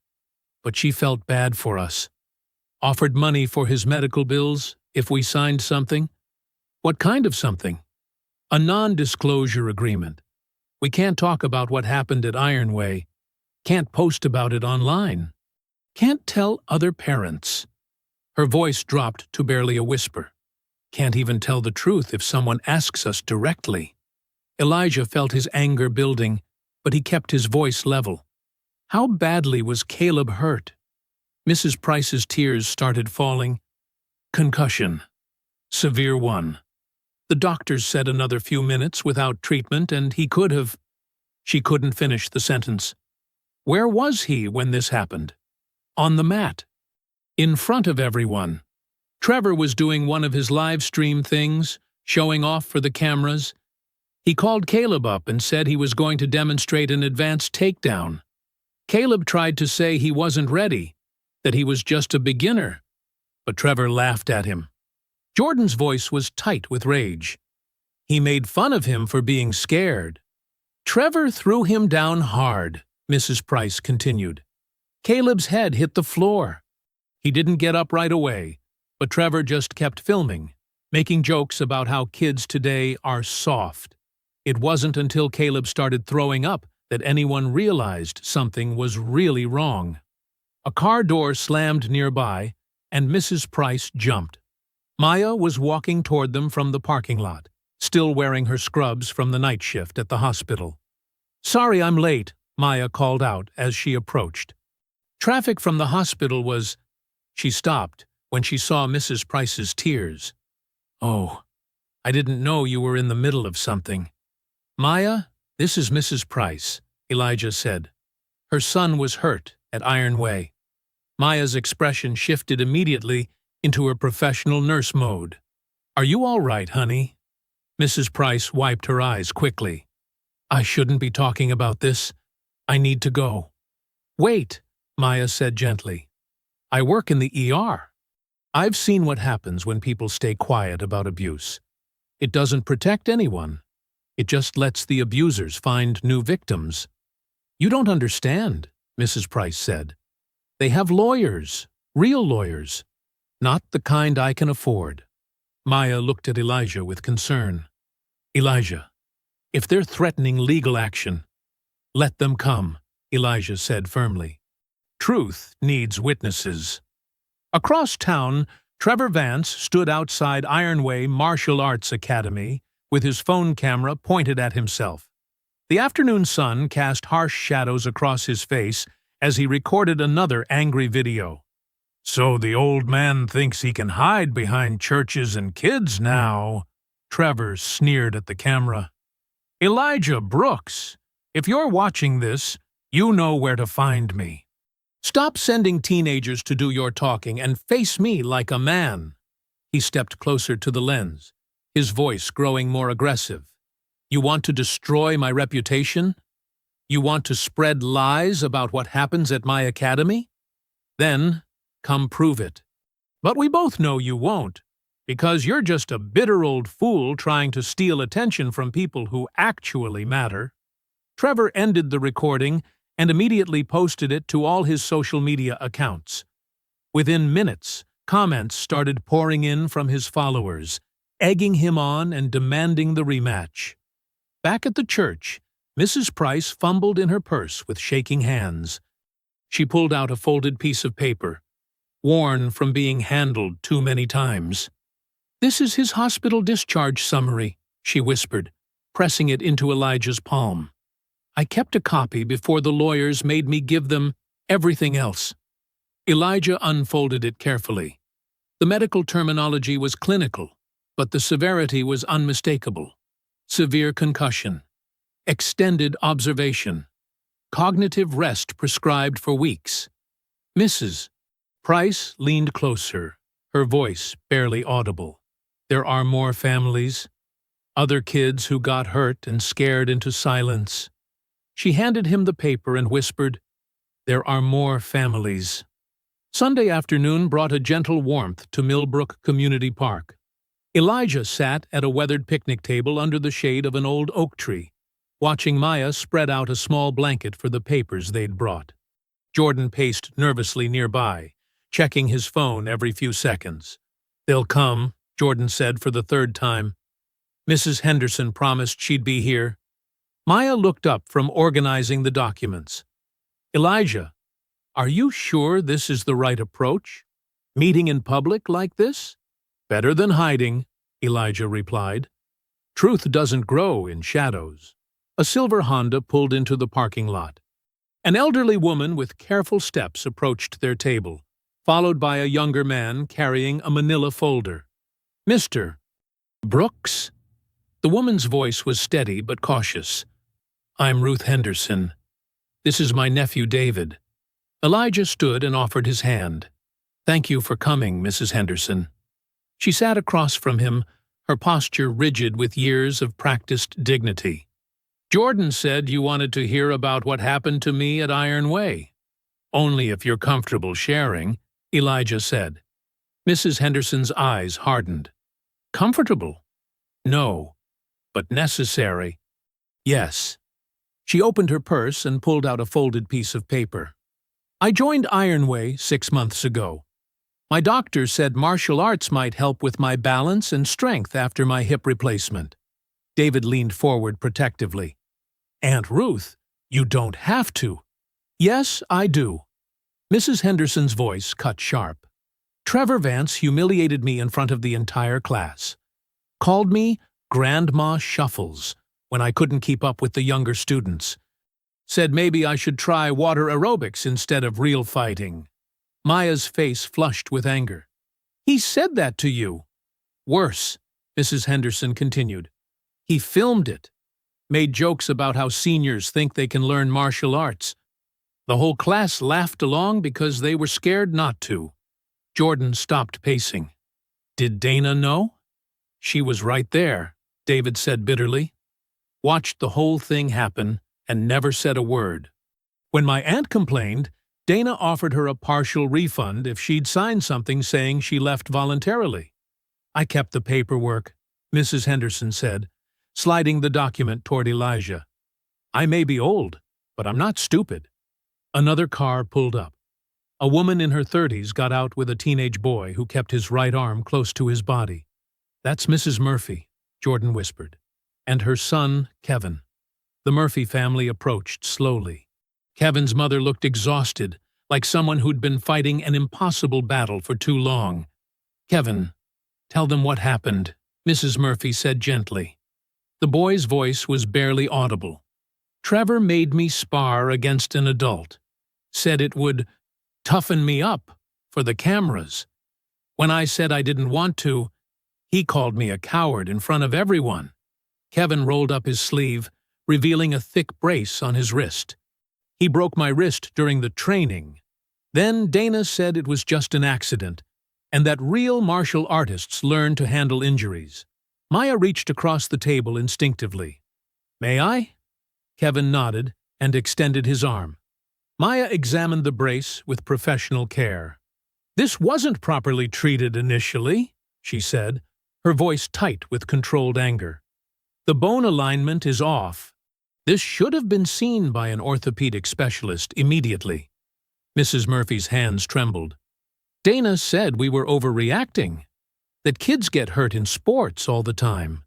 but she felt bad for us. Offered money for his medical bills if we signed something. What kind of something? A non-disclosure agreement. We can't talk about what happened at Ironway. Can't post about it online. Can't tell other parents. Her voice dropped to barely a whisper. Can't even tell the truth if someone asks us directly. Elijah felt his anger building, but he kept his voice level. How badly was Caleb hurt? Mrs. Price's tears started falling. Concussion. Severe one. The doctors said another few minutes without treatment, and he could have... She couldn't finish the sentence. Where was he when this happened? On the mat. In front of everyone. Trevor was doing one of his live stream things, showing off for the cameras. He called Caleb up and said he was going to demonstrate an advanced takedown. Caleb tried to say he wasn't ready, that he was just a beginner, but Trevor laughed at him. Jordan's voice was tight with rage. He made fun of him for being scared. Trevor threw him down hard, Mrs. Price continued. Caleb's head hit the floor. He didn't get up right away, but Trevor just kept filming, making jokes about how kids today are soft. It wasn't until Caleb started throwing up that anyone realized something was really wrong. A car door slammed nearby, and Mrs. Price jumped. Maya was walking toward them from the parking lot, still wearing her scrubs from the night shift at the hospital. Sorry I'm late, Maya called out as she approached. Traffic from the hospital was... She stopped when she saw Mrs. Price's tears. Oh, I didn't know you were in the middle of something. Maya, this is Mrs. Price, Elijah said. Her son was hurt at Ironway. Maya's expression shifted immediately into her professional nurse mode. Are you all right, honey? Mrs. Price wiped her eyes quickly. I shouldn't be talking about this. I need to go. Wait, Maya said gently. I work in the ER. I've seen what happens when people stay quiet about abuse. It doesn't protect anyone. It just lets the abusers find new victims. You don't understand, Mrs. Price said. They have lawyers, real lawyers, not the kind I can afford. Maya looked at Elijah with concern. Elijah, if they're threatening legal action, let them come, Elijah said firmly. Truth needs witnesses. Across town, Trevor Vance stood outside Ironway Martial Arts Academy with his phone camera pointed at himself. The afternoon sun cast harsh shadows across his face as he recorded another angry video. So the old man thinks he can hide behind churches and kids now, Trevor sneered at the camera. Elijah Brooks, if you're watching this, you know where to find me. Stop sending teenagers to do your talking and face me like a man. He stepped closer to the lens, his voice growing more aggressive. You want to destroy my reputation? You want to spread lies about what happens at my academy? Then, come prove it. But we both know you won't, because you're just a bitter old fool trying to steal attention from people who actually matter. Trevor ended the recording and immediately posted it to all his social media accounts. Within minutes, comments started pouring in from his followers, egging him on and demanding the rematch. Back at the church, Mrs. Price fumbled in her purse with shaking hands. She pulled out a folded piece of paper, worn from being handled too many times. This is his hospital discharge summary, she whispered, pressing it into Elijah's palm. I kept a copy before the lawyers made me give them everything else. Elijah unfolded it carefully. The medical terminology was clinical, but the severity was unmistakable. Severe concussion. Extended observation. Cognitive rest prescribed for weeks. Mrs. Price leaned closer, her voice barely audible. There are more families. Other kids who got hurt and scared into silence. She handed him the paper and whispered, "There are more families." Sunday afternoon brought a gentle warmth to Millbrook Community Park. Elijah sat at a weathered picnic table under the shade of an old oak tree, watching Maya spread out a small blanket for the papers they'd brought. Jordan paced nervously nearby, checking his phone every few seconds. "They'll come," Jordan said for the third time. "Mrs. Henderson promised she'd be here." Maya looked up from organizing the documents. "Elijah, are you sure this is the right approach? Meeting in public like this?" "Better than hiding," Elijah replied. "Truth doesn't grow in shadows." A silver Honda pulled into the parking lot. An elderly woman with careful steps approached their table, followed by a younger man carrying a manila folder. "Mr. Brooks?" The woman's voice was steady but cautious. "I'm Ruth Henderson. This is my nephew David." Elijah stood and offered his hand. "Thank you for coming, Mrs. Henderson." She sat across from him, her posture rigid with years of practiced dignity. "Jordan said you wanted to hear about what happened to me at Ironway." "Only if you're comfortable sharing," Elijah said. Mrs. Henderson's eyes hardened. "Comfortable? No. But necessary. Yes." She opened her purse and pulled out a folded piece of paper. "I joined Ironway 6 months ago. My doctor said martial arts might help with my balance and strength after my hip replacement." David leaned forward protectively. "Aunt Ruth, you don't have to." "Yes, I do." Mrs. Henderson's voice cut sharp. "Trevor Vance humiliated me in front of the entire class. Called me Grandma Shuffles when I couldn't keep up with the younger students. Said maybe I should try water aerobics instead of real fighting." Maya's face flushed with anger. "He said that to you." "Worse," Mrs. Henderson continued. "He filmed it. Made jokes about how seniors think they can learn martial arts. The whole class laughed along because they were scared not to." Jordan stopped pacing. "Did Dana know?" "She was right there," David said bitterly. "Watched the whole thing happen and never said a word. When my aunt complained, Dana offered her a partial refund if she'd sign something saying she left voluntarily." "I kept the paperwork," Mrs. Henderson said, sliding the document toward Elijah. "I may be old, but I'm not stupid." Another car pulled up. A woman in her 30s got out with a teenage boy who kept his right arm close to his body. "That's Mrs. Murphy," Jordan whispered, "and her son, Kevin." The Murphy family approached slowly. Kevin's mother looked exhausted, like someone who'd been fighting an impossible battle for too long. "Kevin, tell them what happened," Mrs. Murphy said gently. The boy's voice was barely audible. "Trevor made me spar against an adult. Said it would toughen me up for the cameras. When I said I didn't want to, he called me a coward in front of everyone." Kevin rolled up his sleeve, revealing a thick brace on his wrist. "He broke my wrist during the training. Then Dana said it was just an accident, and that real martial artists learn to handle injuries." Maya reached across the table instinctively. "May I?" Kevin nodded and extended his arm. Maya examined the brace with professional care. "This wasn't properly treated initially," she said, her voice tight with controlled anger. "The bone alignment is off. This should have been seen by an orthopedic specialist immediately." Mrs. Murphy's hands trembled. "Dana said we were overreacting, that kids get hurt in sports all the time.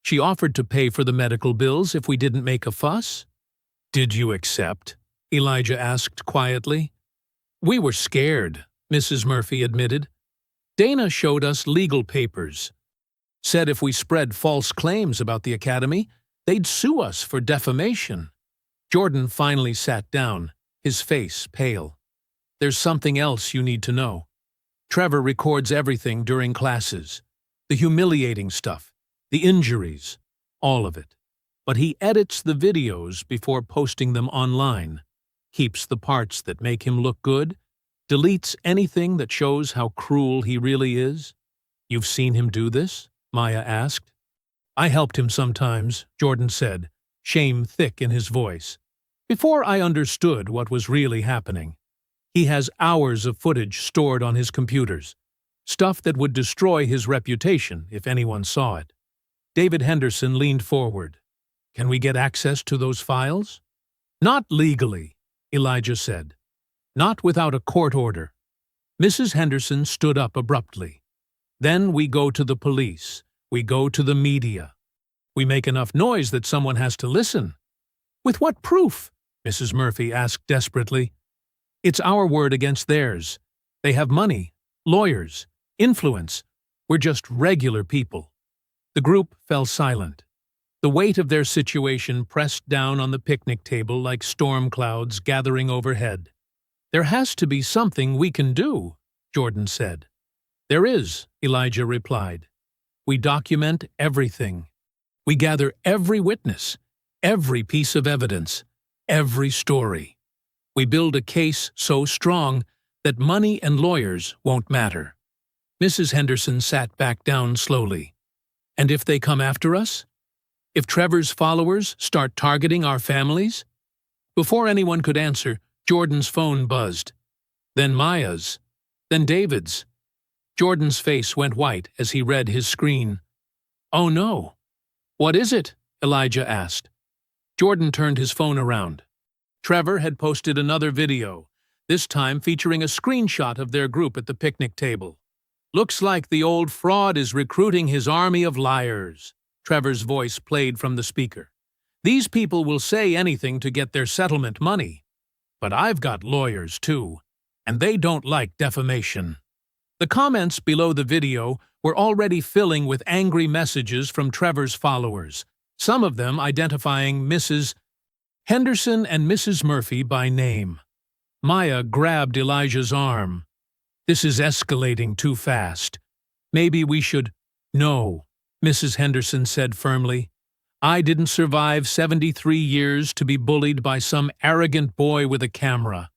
She offered to pay for the medical bills if we didn't make a fuss." "Did you accept?" Elijah asked quietly. "We were scared," Mrs. Murphy admitted. "Dana showed us legal papers. Said if we spread false claims about the academy, they'd sue us for defamation." Jordan finally sat down, his face pale. "There's something else you need to know. Trevor records everything during classes. The humiliating stuff, the injuries, all of it. but he edits the videos before posting them online, keeps the parts that make him look good, deletes anything that shows how cruel he really is. You've seen him do this? Maya asked. I helped him sometimes, Jordan said, shame thick in his voice. Before I understood what was really happening. He has hours of footage stored on his computers, stuff that would destroy his reputation if anyone saw it. David Henderson leaned forward. Can we get access to those files? Not legally, Elijah said. Not without a court order. Mrs. Henderson stood up abruptly. Then we go to the police. We go to the media. We make enough noise that someone has to listen. With what proof? Mrs. Murphy asked desperately. It's our word against theirs. They have money, lawyers, influence. We're just regular people. The group fell silent. The weight of their situation pressed down on the picnic table like storm clouds gathering overhead. There has to be something we can do, Jordan said. There is, Elijah replied. We document everything. We gather every witness, every piece of evidence, every story. We build a case so strong that money and lawyers won't matter. Mrs. Henderson sat back down slowly. And if they come after us? If Trevor's followers start targeting our families? Before anyone could answer, Jordan's phone buzzed. Then Maya's. Then David's. Jordan's face went white as he read his screen. Oh no. What is it? Elijah asked. Jordan turned his phone around. Trevor had posted another video, this time featuring a screenshot of their group at the picnic table. Looks like the old fraud is recruiting his army of liars. Trevor's voice played from the speaker. These people will say anything to get their settlement money. But I've got lawyers too, and they don't like defamation. The comments below the video were already filling with angry messages from Trevor's followers, some of them identifying Mrs. Henderson and Mrs. Murphy by name. Maya grabbed Elijah's arm. This is escalating too fast. Maybe we should— No, Mrs. Henderson said firmly. I didn't survive 73 years to be bullied by some arrogant boy with a camera.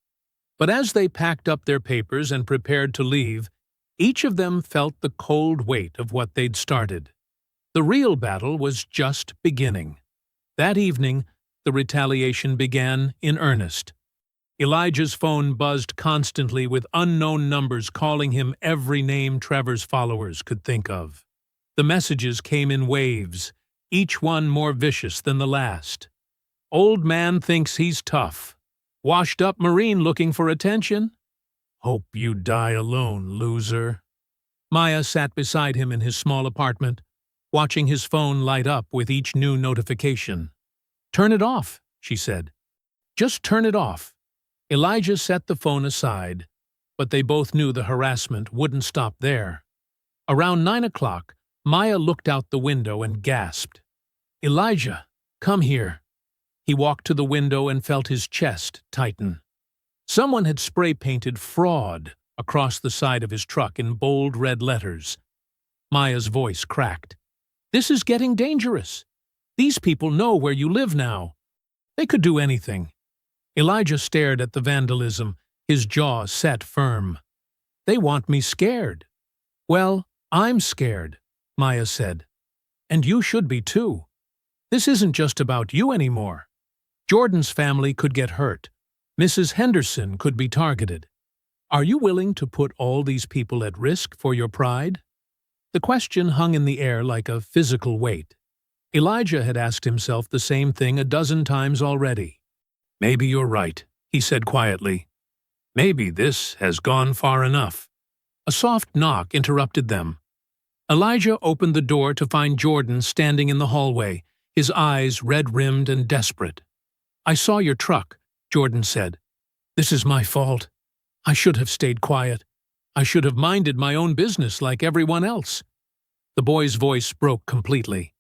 But as they packed up their papers and prepared to leave, each of them felt the cold weight of what they'd started. The real battle was just beginning. That evening, the retaliation began in earnest. Elijah's phone buzzed constantly with unknown numbers calling him every name Trevor's followers could think of. The messages came in waves, each one more vicious than the last. Old man thinks he's tough. Washed-up Marine looking for attention? Hope you die alone, loser. Maya sat beside him in his small apartment, watching his phone light up with each new notification. Turn it off, she said. Just turn it off. Elijah set the phone aside, but they both knew the harassment wouldn't stop there. Around 9 o'clock, Maya looked out the window and gasped. Elijah, come here. He walked to the window and felt his chest tighten. Someone had spray-painted fraud across the side of his truck in bold red letters. Maya's voice cracked. This is getting dangerous. These people know where you live now. They could do anything. Elijah stared at the vandalism, his jaw set firm. They want me scared. Well, I'm scared, Maya said. And you should be too. This isn't just about you anymore. Jordan's family could get hurt. Mrs. Henderson could be targeted. Are you willing to put all these people at risk for your pride? The question hung in the air like a physical weight. Elijah had asked himself the same thing a dozen times already. Maybe you're right, he said quietly. Maybe this has gone far enough. A soft knock interrupted them. Elijah opened the door to find Jordan standing in the hallway, his eyes red-rimmed and desperate. I saw your truck, Jordan said. This is my fault. I should have stayed quiet. I should have minded my own business like everyone else. The boy's voice broke completely.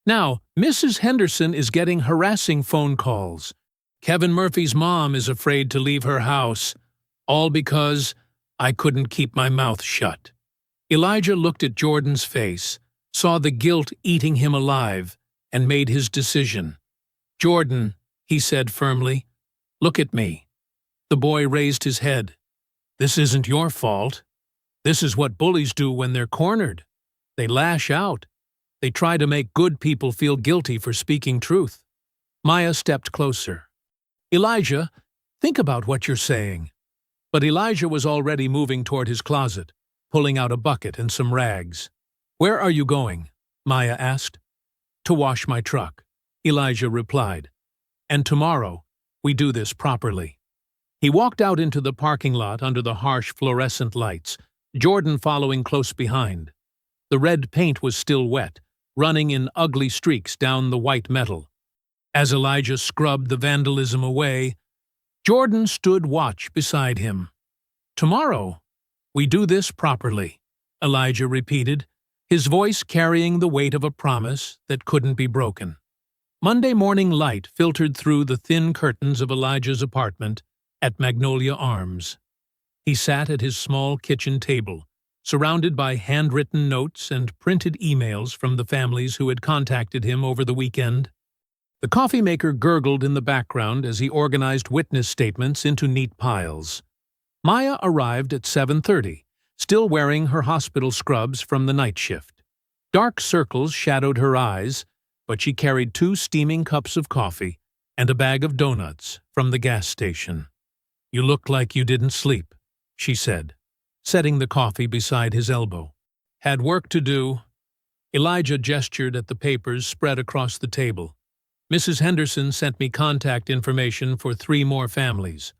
Now, Mrs. Henderson is getting harassing phone calls. Kevin Murphy's mom is afraid to leave her house, all because I couldn't keep my mouth shut. Elijah looked at Jordan's face, saw the guilt eating him alive, and made his decision. "Jordan," he said firmly, "look at me." The boy raised his head. "This isn't your fault. This is what bullies do when they're cornered. They lash out. They try to make good people feel guilty for speaking truth." Maya stepped closer. "Elijah, think about what you're saying." But Elijah was already moving toward his closet, pulling out a bucket and some rags. "Where are you going?" Maya asked. "To wash my truck," Elijah replied. "And tomorrow, we do this properly." He walked out into the parking lot under the harsh fluorescent lights, Jordan following close behind. The red paint was still wet, running in ugly streaks down the white metal. As Elijah scrubbed the vandalism away, Jordan stood watch beside him. "Tomorrow, we do this properly," Elijah repeated, his voice carrying the weight of a promise that couldn't be broken. Monday morning light filtered through the thin curtains of Elijah's apartment at Magnolia Arms. He sat at his small kitchen table, surrounded by handwritten notes and printed emails from the families who had contacted him over the weekend. The coffee maker gurgled in the background as he organized witness statements into neat piles. Maya arrived at 7:30, still wearing her hospital scrubs from the night shift. Dark circles shadowed her eyes, but she carried 2 steaming cups of coffee and a bag of donuts from the gas station. "You look like you didn't sleep," she said, setting the coffee beside his elbow. "Had work to do." Elijah gestured at the papers spread across the table. "Mrs. Henderson sent me contact information for 3 more families,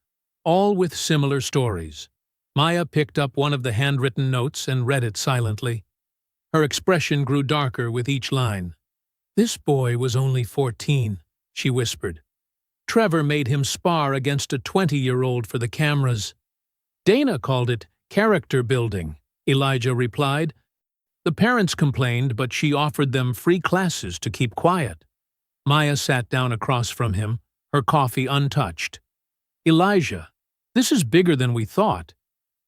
all with similar stories." Maya picked up one of the handwritten notes and read it silently. Her expression grew darker with each line. "This boy was only 14, she whispered. "Trevor made him spar against a 20-year-old for the cameras." "Dana called it character building," Elijah replied. "The parents complained, but she offered them free classes to keep quiet." Maya sat down across from him, her coffee untouched. "Elijah, this is bigger than we thought.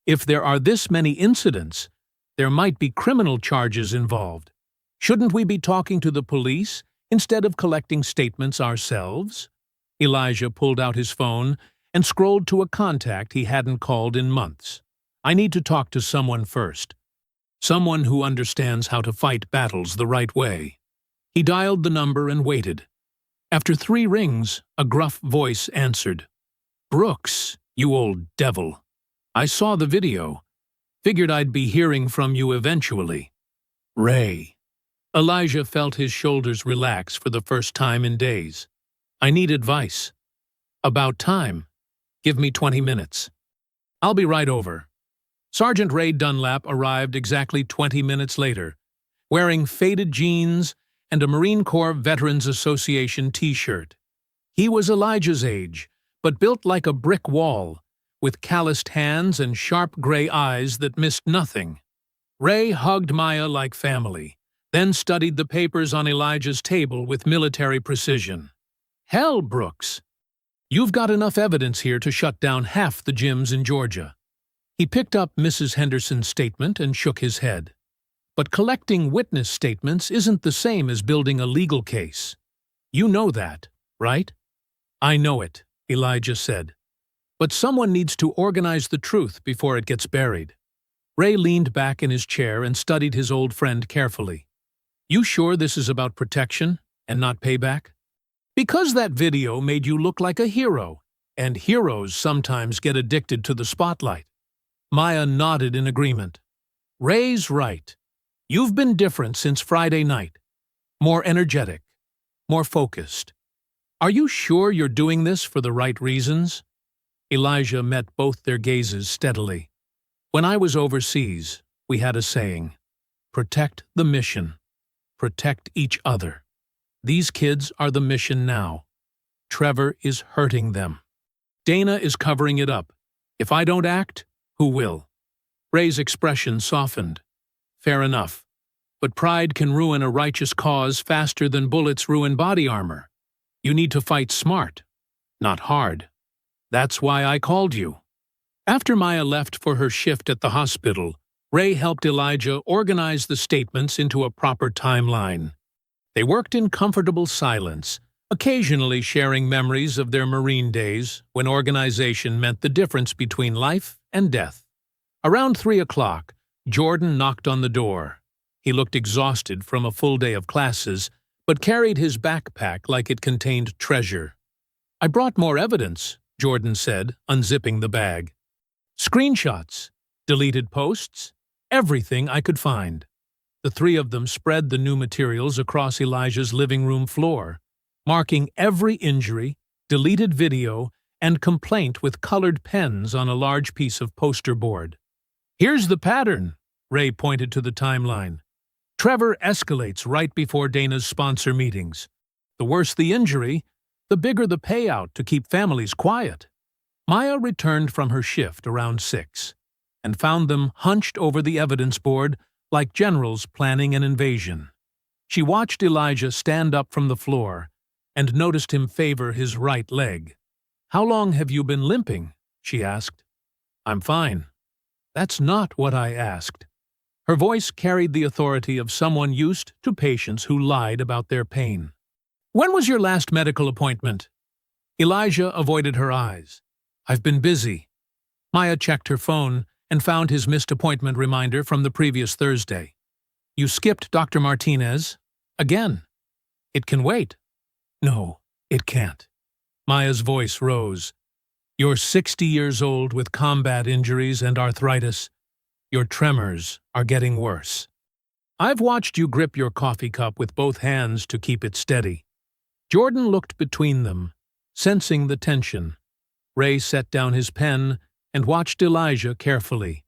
If there are this many incidents, there might be criminal charges involved. Shouldn't we be talking to the police instead of collecting statements ourselves?" Elijah pulled out his phone and scrolled to a contact he hadn't called in months. "I need to talk to someone first. Someone who understands how to fight battles the right way." He dialed the number and waited. After 3 rings, a gruff voice answered. "Brooks, you old devil. I saw the video. Figured I'd be hearing from you eventually." "Ray." Elijah felt his shoulders relax for the first time in days. "I need advice." "About time. Give me 20 minutes. "I'll be right over." Sergeant Ray Dunlap arrived exactly 20 minutes later, wearing faded jeans and a Marine Corps Veterans Association t-shirt. He was Elijah's age, but built like a brick wall, with calloused hands and sharp gray eyes that missed nothing. Ray hugged Maya like family, then studied the papers on Elijah's table with military precision. "Hell, Brooks. You've got enough evidence here to shut down half the gyms in Georgia." He picked up Mrs. Henderson's statement and shook his head. "But collecting witness statements isn't the same as building a legal case. You know that, right?" "I know it," Elijah said. "But someone needs to organize the truth before it gets buried." Ray leaned back in his chair and studied his old friend carefully. "You sure this is about protection and not payback?" "Because that video made you look like a hero, and heroes sometimes get addicted to the spotlight." Maya nodded in agreement. "Ray's right. You've been different since Friday night. More energetic, more focused. Are you sure you're doing this for the right reasons?" Elijah met both their gazes steadily. "When I was overseas, we had a saying, protect the mission, protect each other. These kids are the mission now. Trevor is hurting them. Dana is covering it up. If I don't act, who will?" Ray's expression softened. "Fair enough. But pride can ruin a righteous cause faster than bullets ruin body armor. You need to fight smart, not hard. That's why I called you." After Maya left for her shift at the hospital, Ray helped Elijah organize the statements into a proper timeline. They worked in comfortable silence, occasionally sharing memories of their Marine days when organization meant the difference between life and death. Around 3 o'clock, Jordan knocked on the door. He looked exhausted from a full day of classes, but carried his backpack like it contained treasure. "I brought more evidence," Jordan said, unzipping the bag. "Screenshots, deleted posts, everything I could find." The three of them spread the new materials across Elijah's living room floor, marking every injury, deleted video, and complaint with colored pens on a large piece of poster board. "Here's the pattern," Ray pointed to the timeline. "Trevor escalates right before Dana's sponsor meetings. The worse the injury, the bigger the payout to keep families quiet." Maya returned from her shift around 6 and found them hunched over the evidence board like generals planning an invasion. She watched Elijah stand up from the floor and noticed him favor his right leg. "How long have you been limping?" she asked. "I'm fine." "That's not what I asked." Her voice carried the authority of someone used to patients who lied about their pain. "When was your last medical appointment?" Elijah avoided her eyes. "I've been busy." Maya checked her phone and found his missed appointment reminder from the previous Thursday. "You skipped Dr. Martinez? Again?" "It can wait." "No, it can't." Maya's voice rose. "You're 60 years old with combat injuries and arthritis. Your tremors are getting worse. I've watched you grip your coffee cup with both hands to keep it steady." Jordan looked between them, sensing the tension. Ray set down his pen and watched Elijah carefully.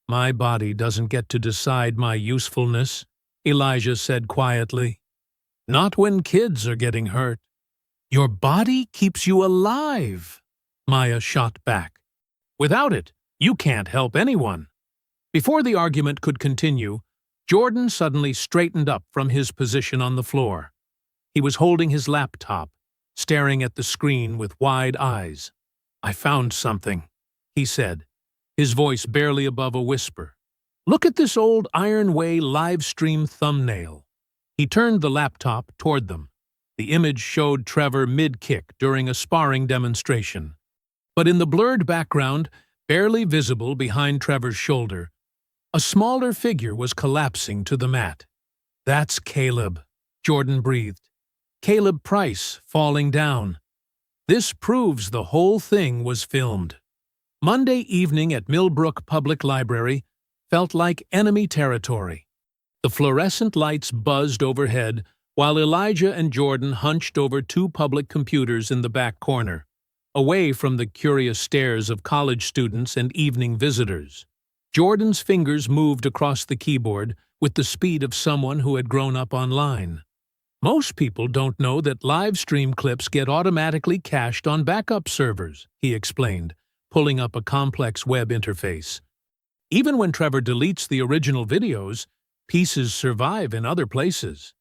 "My body doesn't get to decide my usefulness," Elijah said quietly. "Not when kids are getting hurt." "Your body keeps you alive," Maya shot back. "Without it, you can't help anyone." Before the argument could continue, Jordan suddenly straightened up from his position on the floor. He was holding his laptop, staring at the screen with wide eyes. "I found something," he said, his voice barely above a whisper. "Look at this old Ironway live stream thumbnail." He turned the laptop toward them. The image showed Trevor mid-kick during a sparring demonstration. But in the blurred background, barely visible behind Trevor's shoulder, a smaller figure was collapsing to the mat. "That's Caleb," Jordan breathed. "Caleb Price falling down. This proves the whole thing was filmed." Monday evening at Millbrook Public Library felt like enemy territory. The fluorescent lights buzzed overhead while Elijah and Jordan hunched over two public computers in the back corner, away from the curious stares of college students and evening visitors. Jordan's fingers moved across the keyboard with the speed of someone who had grown up online. "Most people don't know that live stream clips get automatically cached on backup servers," he explained, pulling up a complex web interface. "Even when Trevor deletes the original videos, pieces survive in other places."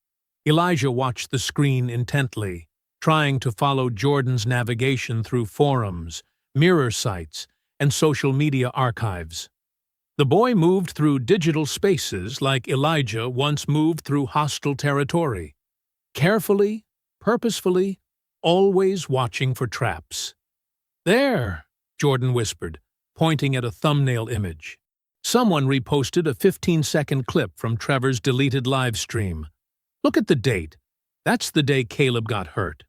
Elijah watched the screen intently, trying to follow Jordan's navigation through forums, mirror sites, and social media archives. The boy moved through digital spaces like Elijah once moved through hostile territory. Carefully, purposefully, always watching for traps. "There," Jordan whispered, pointing at a thumbnail image. Someone reposted a 15-second clip from Trevor's deleted live stream. "Look at the date. That's the day Caleb got hurt."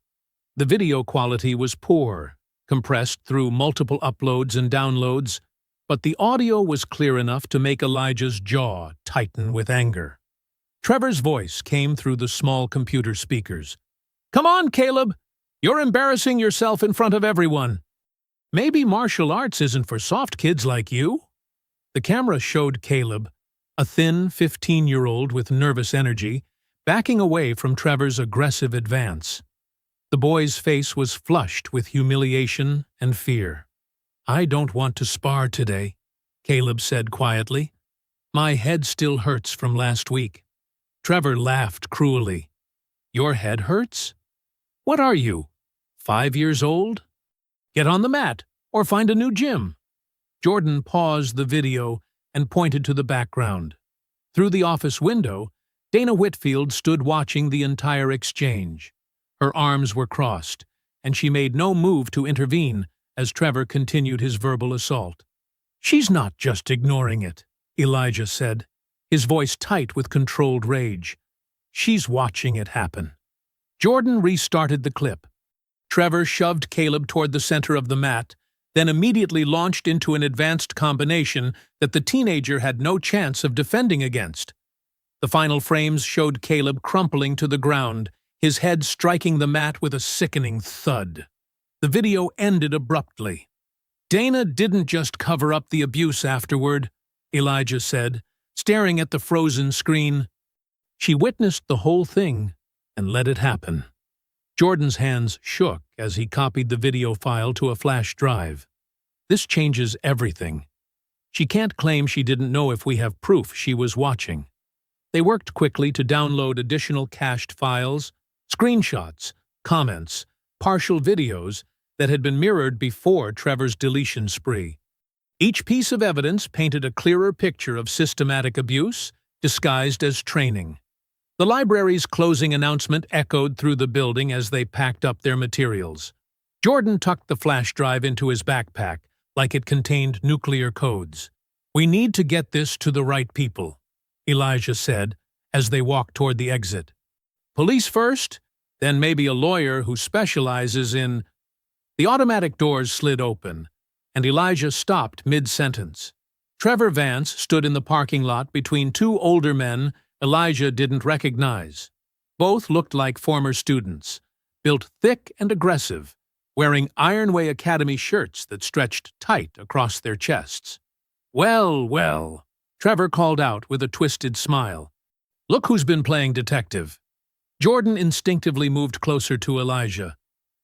The video quality was poor, compressed through multiple uploads and downloads, but the audio was clear enough to make Elijah's jaw tighten with anger. Trevor's voice came through the small computer speakers. "Come on, Caleb! You're embarrassing yourself in front of everyone. Maybe martial arts isn't for soft kids like you." The camera showed Caleb, a thin 15-year-old with nervous energy, backing away from Trevor's aggressive advance. The boy's face was flushed with humiliation and fear. "I don't want to spar today," Caleb said quietly. "My head still hurts from last week." Trevor laughed cruelly. "Your head hurts? What are you, 5 years old? Get on the mat or find a new gym." Jordan paused the video and pointed to the background. Through the office window, Dana Whitfield stood watching the entire exchange. Her arms were crossed, and she made no move to intervene as Trevor continued his verbal assault. "She's not just ignoring it," Elijah said, his voice tight with controlled rage. "She's watching it happen." Jordan restarted the clip. Trevor shoved Caleb toward the center of the mat, then immediately launched into an advanced combination that the teenager had no chance of defending against. The final frames showed Caleb crumpling to the ground, his head striking the mat with a sickening thud. The video ended abruptly. "Dana didn't just cover up the abuse afterward," Elijah said, staring at the frozen screen. "She witnessed the whole thing and let it happen." Jordan's hands shook as he copied the video file to a flash drive. "This changes everything. She can't claim she didn't know if we have proof she was watching." They worked quickly to download additional cached files, screenshots, comments, partial videos that had been mirrored before Trevor's deletion spree. Each piece of evidence painted a clearer picture of systematic abuse, disguised as training. The library's closing announcement echoed through the building as they packed up their materials. Jordan tucked the flash drive into his backpack, like it contained nuclear codes. "We need to get this to the right people," Elijah said, as they walked toward the exit. "Police first, then maybe a lawyer who specializes in—" The automatic doors slid open, and Elijah stopped mid-sentence. Trevor Vance stood in the parking lot between two older men Elijah didn't recognize. Both looked like former students, built thick and aggressive, wearing Ironway Academy shirts that stretched tight across their chests. "Well, well," Trevor called out with a twisted smile. "Look who's been playing detective." Jordan instinctively moved closer to Elijah,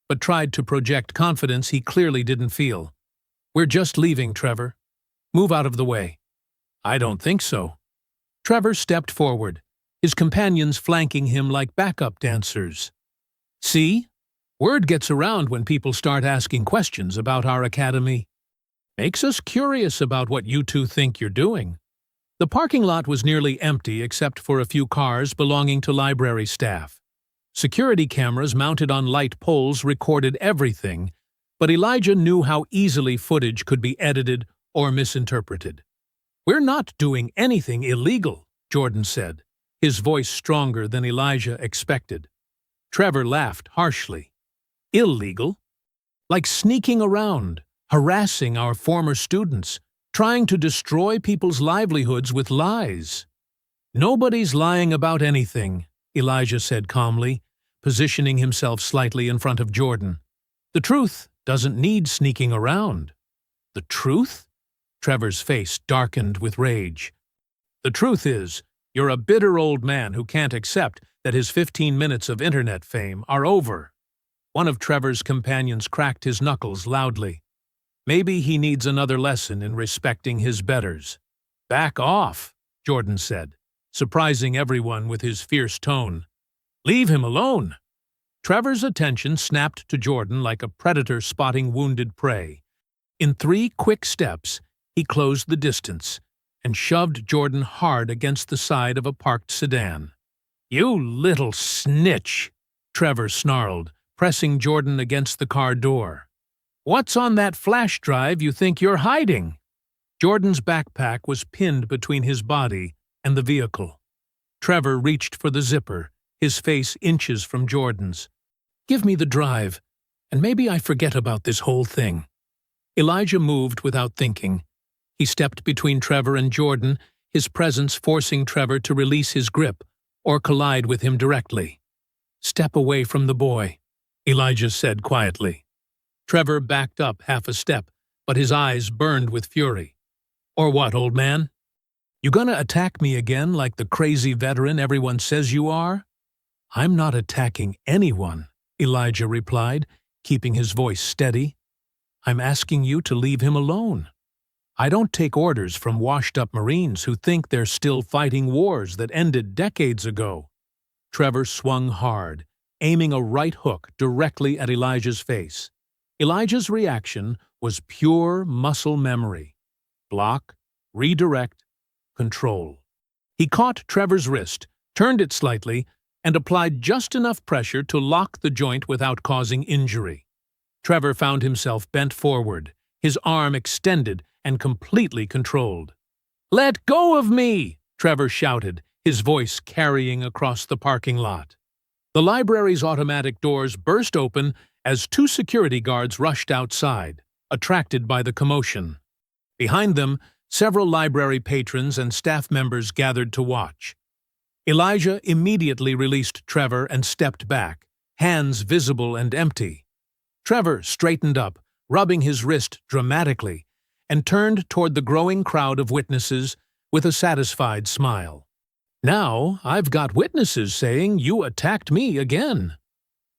but tried to project confidence he clearly didn't feel. "We're just leaving, Trevor. Move out of the way." "I don't think so." Trevor stepped forward, his companions flanking him like backup dancers. "See? Word gets around when people start asking questions about our academy. Makes us curious about what you two think you're doing." The parking lot was nearly empty except for a few cars belonging to library staff. Security cameras mounted on light poles recorded everything, but Elijah knew how easily footage could be edited or misinterpreted. "We're not doing anything illegal," Jordan said, his voice stronger than Elijah expected. Trevor laughed harshly. "Illegal? Like sneaking around, harassing our former students, trying to destroy people's livelihoods with lies." "Nobody's lying about anything," Elijah said calmly, positioning himself slightly in front of Jordan. "The truth doesn't need sneaking around." "The truth?" Trevor's face darkened with rage. "The truth is, you're a bitter old man who can't accept that his 15 minutes of internet fame are over." One of Trevor's companions cracked his knuckles loudly. "Maybe he needs another lesson in respecting his betters." "Back off," Jordan said, surprising everyone with his fierce tone. "Leave him alone." Trevor's attention snapped to Jordan like a predator spotting wounded prey. In 3 quick steps, he closed the distance and shoved Jordan hard against the side of a parked sedan. "You little snitch," Trevor snarled, pressing Jordan against the car door. "What's on that flash drive you think you're hiding?" Jordan's backpack was pinned between his body and the vehicle. Trevor reached for the zipper, his face inches from Jordan's. "Give me the drive, and maybe I forget about this whole thing." Elijah moved without thinking. He stepped between Trevor and Jordan, his presence forcing Trevor to release his grip or collide with him directly. "Step away from the boy," Elijah said quietly. Trevor backed up half a step, but his eyes burned with fury. "Or what, old man? You gonna attack me again like the crazy veteran everyone says you are?" "I'm not attacking anyone," Elijah replied, keeping his voice steady. "I'm asking you to leave him alone. I don't take orders from washed-up Marines who think they're still fighting wars that ended decades ago." Trevor swung hard, aiming a right hook directly at Elijah's face. Elijah's reaction was pure muscle memory. Block, redirect, control. He caught Trevor's wrist, turned it slightly, and applied just enough pressure to lock the joint without causing injury. Trevor found himself bent forward, his arm extended and completely controlled. "Let go of me!" Trevor shouted, his voice carrying across the parking lot. The library's automatic doors burst open as two security guards rushed outside, attracted by the commotion. Behind them, several library patrons and staff members gathered to watch. Elijah immediately released Trevor and stepped back, hands visible and empty. Trevor straightened up, rubbing his wrist dramatically, and turned toward the growing crowd of witnesses with a satisfied smile. "Now I've got witnesses saying you attacked me again."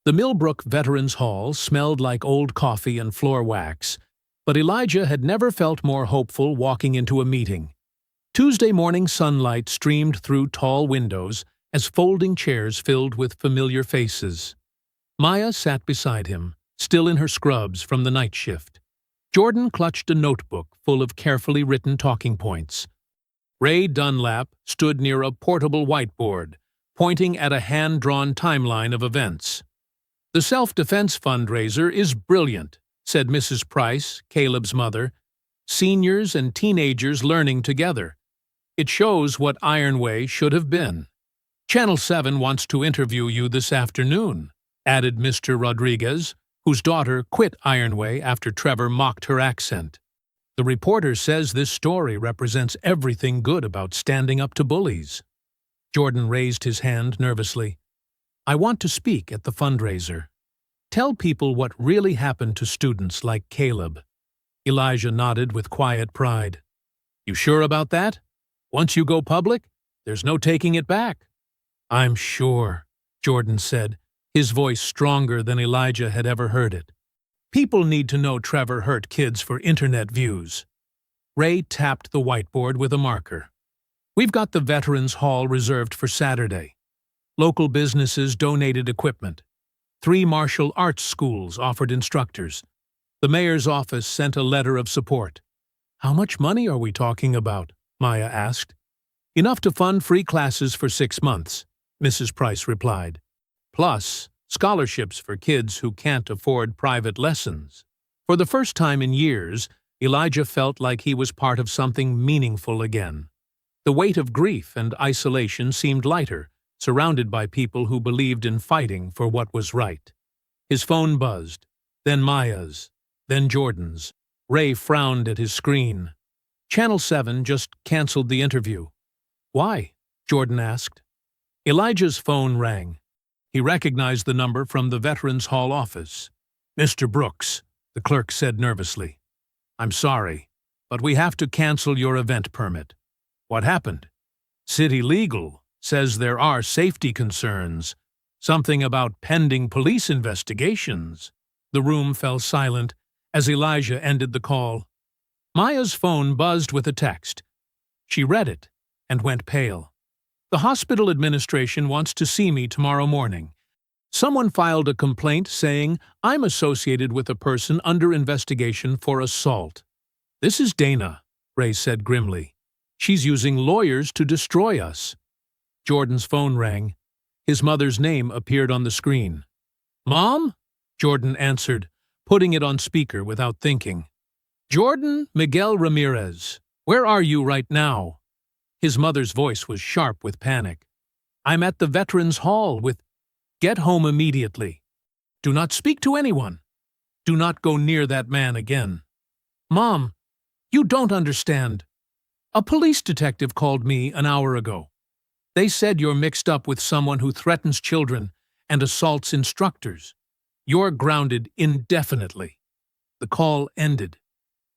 The Millbrook Veterans Hall smelled like old coffee and floor wax, but Elijah had never felt more hopeful walking into a meeting. Tuesday morning sunlight streamed through tall windows as folding chairs filled with familiar faces. Maya sat beside him, still in her scrubs from the night shift. Jordan clutched a notebook full of carefully written talking points. Ray Dunlap stood near a portable whiteboard, pointing at a hand-drawn timeline of events. "The self-defense fundraiser is brilliant," said Mrs. Price, Caleb's mother. "Seniors and teenagers learning together. It shows what Ironway should have been." "Channel 7 wants to interview you this afternoon," added Mr. Rodriguez, whose daughter quit Ironway after Trevor mocked her accent. "The reporter says this story represents everything good about standing up to bullies." Jordan raised his hand nervously. "I want to speak at the fundraiser. Tell people what really happened to students like Caleb." Elijah nodded with quiet pride. "You sure about that? Once you go public, there's no taking it back." "I'm sure," Jordan said, his voice stronger than Elijah had ever heard it. "People need to know Trevor hurt kids for internet views." Ray tapped the whiteboard with a marker. "We've got the Veterans Hall reserved for Saturday. Local businesses donated equipment. 3 martial arts schools offered instructors. The mayor's office sent a letter of support." "How much money are we talking about?" Maya asked. "Enough to fund free classes for 6 months," Mrs. Price replied. "Plus, scholarships for kids who can't afford private lessons." For the first time in years, Elijah felt like he was part of something meaningful again. The weight of grief and isolation seemed lighter, surrounded by people who believed in fighting for what was right. His phone buzzed, then Maya's, then Jordan's. Ray frowned at his screen. Channel 7 just canceled the interview. "Why?" Jordan asked. Elijah's phone rang. He recognized the number from the Veterans Hall office. "Mr. Brooks," the clerk said nervously. "I'm sorry, but we have to cancel your event permit." "What happened?" "City Legal says there are safety concerns. Something about pending police investigations." The room fell silent as Elijah ended the call. Maya's phone buzzed with a text. She read it and went pale. "The hospital administration wants to see me tomorrow morning. Someone filed a complaint saying I'm associated with a person under investigation for assault." "This is Dana," Ray said grimly. "She's using lawyers to destroy us." Jordan's phone rang. His mother's name appeared on the screen. "Mom?" Jordan answered, putting it on speaker without thinking. "Jordan Miguel Ramirez, where are you right now?" His mother's voice was sharp with panic. "I'm at the Veterans Hall with—" "Get home immediately. Do not speak to anyone. Do not go near that man again." "Mom, you don't understand. A police detective called me an hour ago. They said you're mixed up with someone who threatens children and assaults instructors. You're grounded indefinitely." The call ended.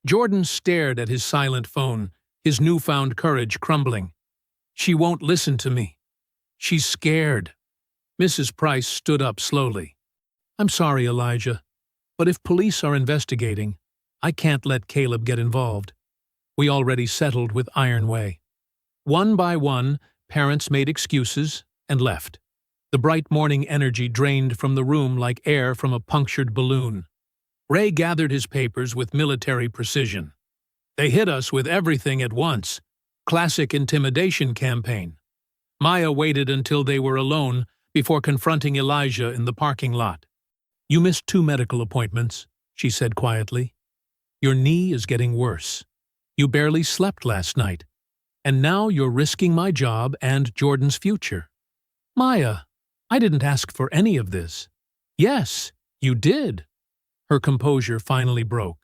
Jordan stared at his silent phone, his newfound courage crumbling. "She won't listen to me. She's scared." Mrs. Price stood up slowly. "I'm sorry, Elijah, but if police are investigating, I can't let Caleb get involved. We already settled with Ironway." One by one, parents made excuses and left. The bright morning energy drained from the room like air from a punctured balloon. Ray gathered his papers with military precision. "They hit us with everything at once. Classic intimidation campaign." Maya waited until they were alone before confronting Elijah in the parking lot. "You missed 2 medical appointments," she said quietly. "Your knee is getting worse. You barely slept last night. And now you're risking my job and Jordan's future." "Maya, I didn't ask for any of this." "Yes, you did." Her composure finally broke.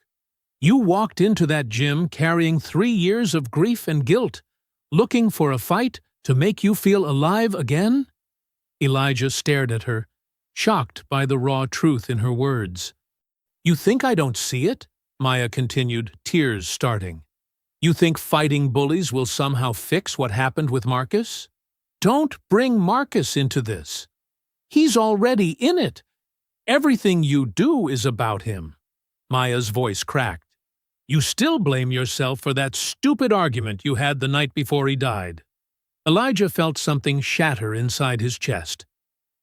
"You walked into that gym carrying 3 years of grief and guilt, looking for a fight to make you feel alive again?" Elijah stared at her, shocked by the raw truth in her words. "You think I don't see it?" Maya continued, tears starting. "You think fighting bullies will somehow fix what happened with Marcus? Don't bring Marcus into this. He's already in it. Everything you do is about him." Maya's voice cracked. "You still blame yourself for that stupid argument you had the night before he died." Elijah felt something shatter inside his chest.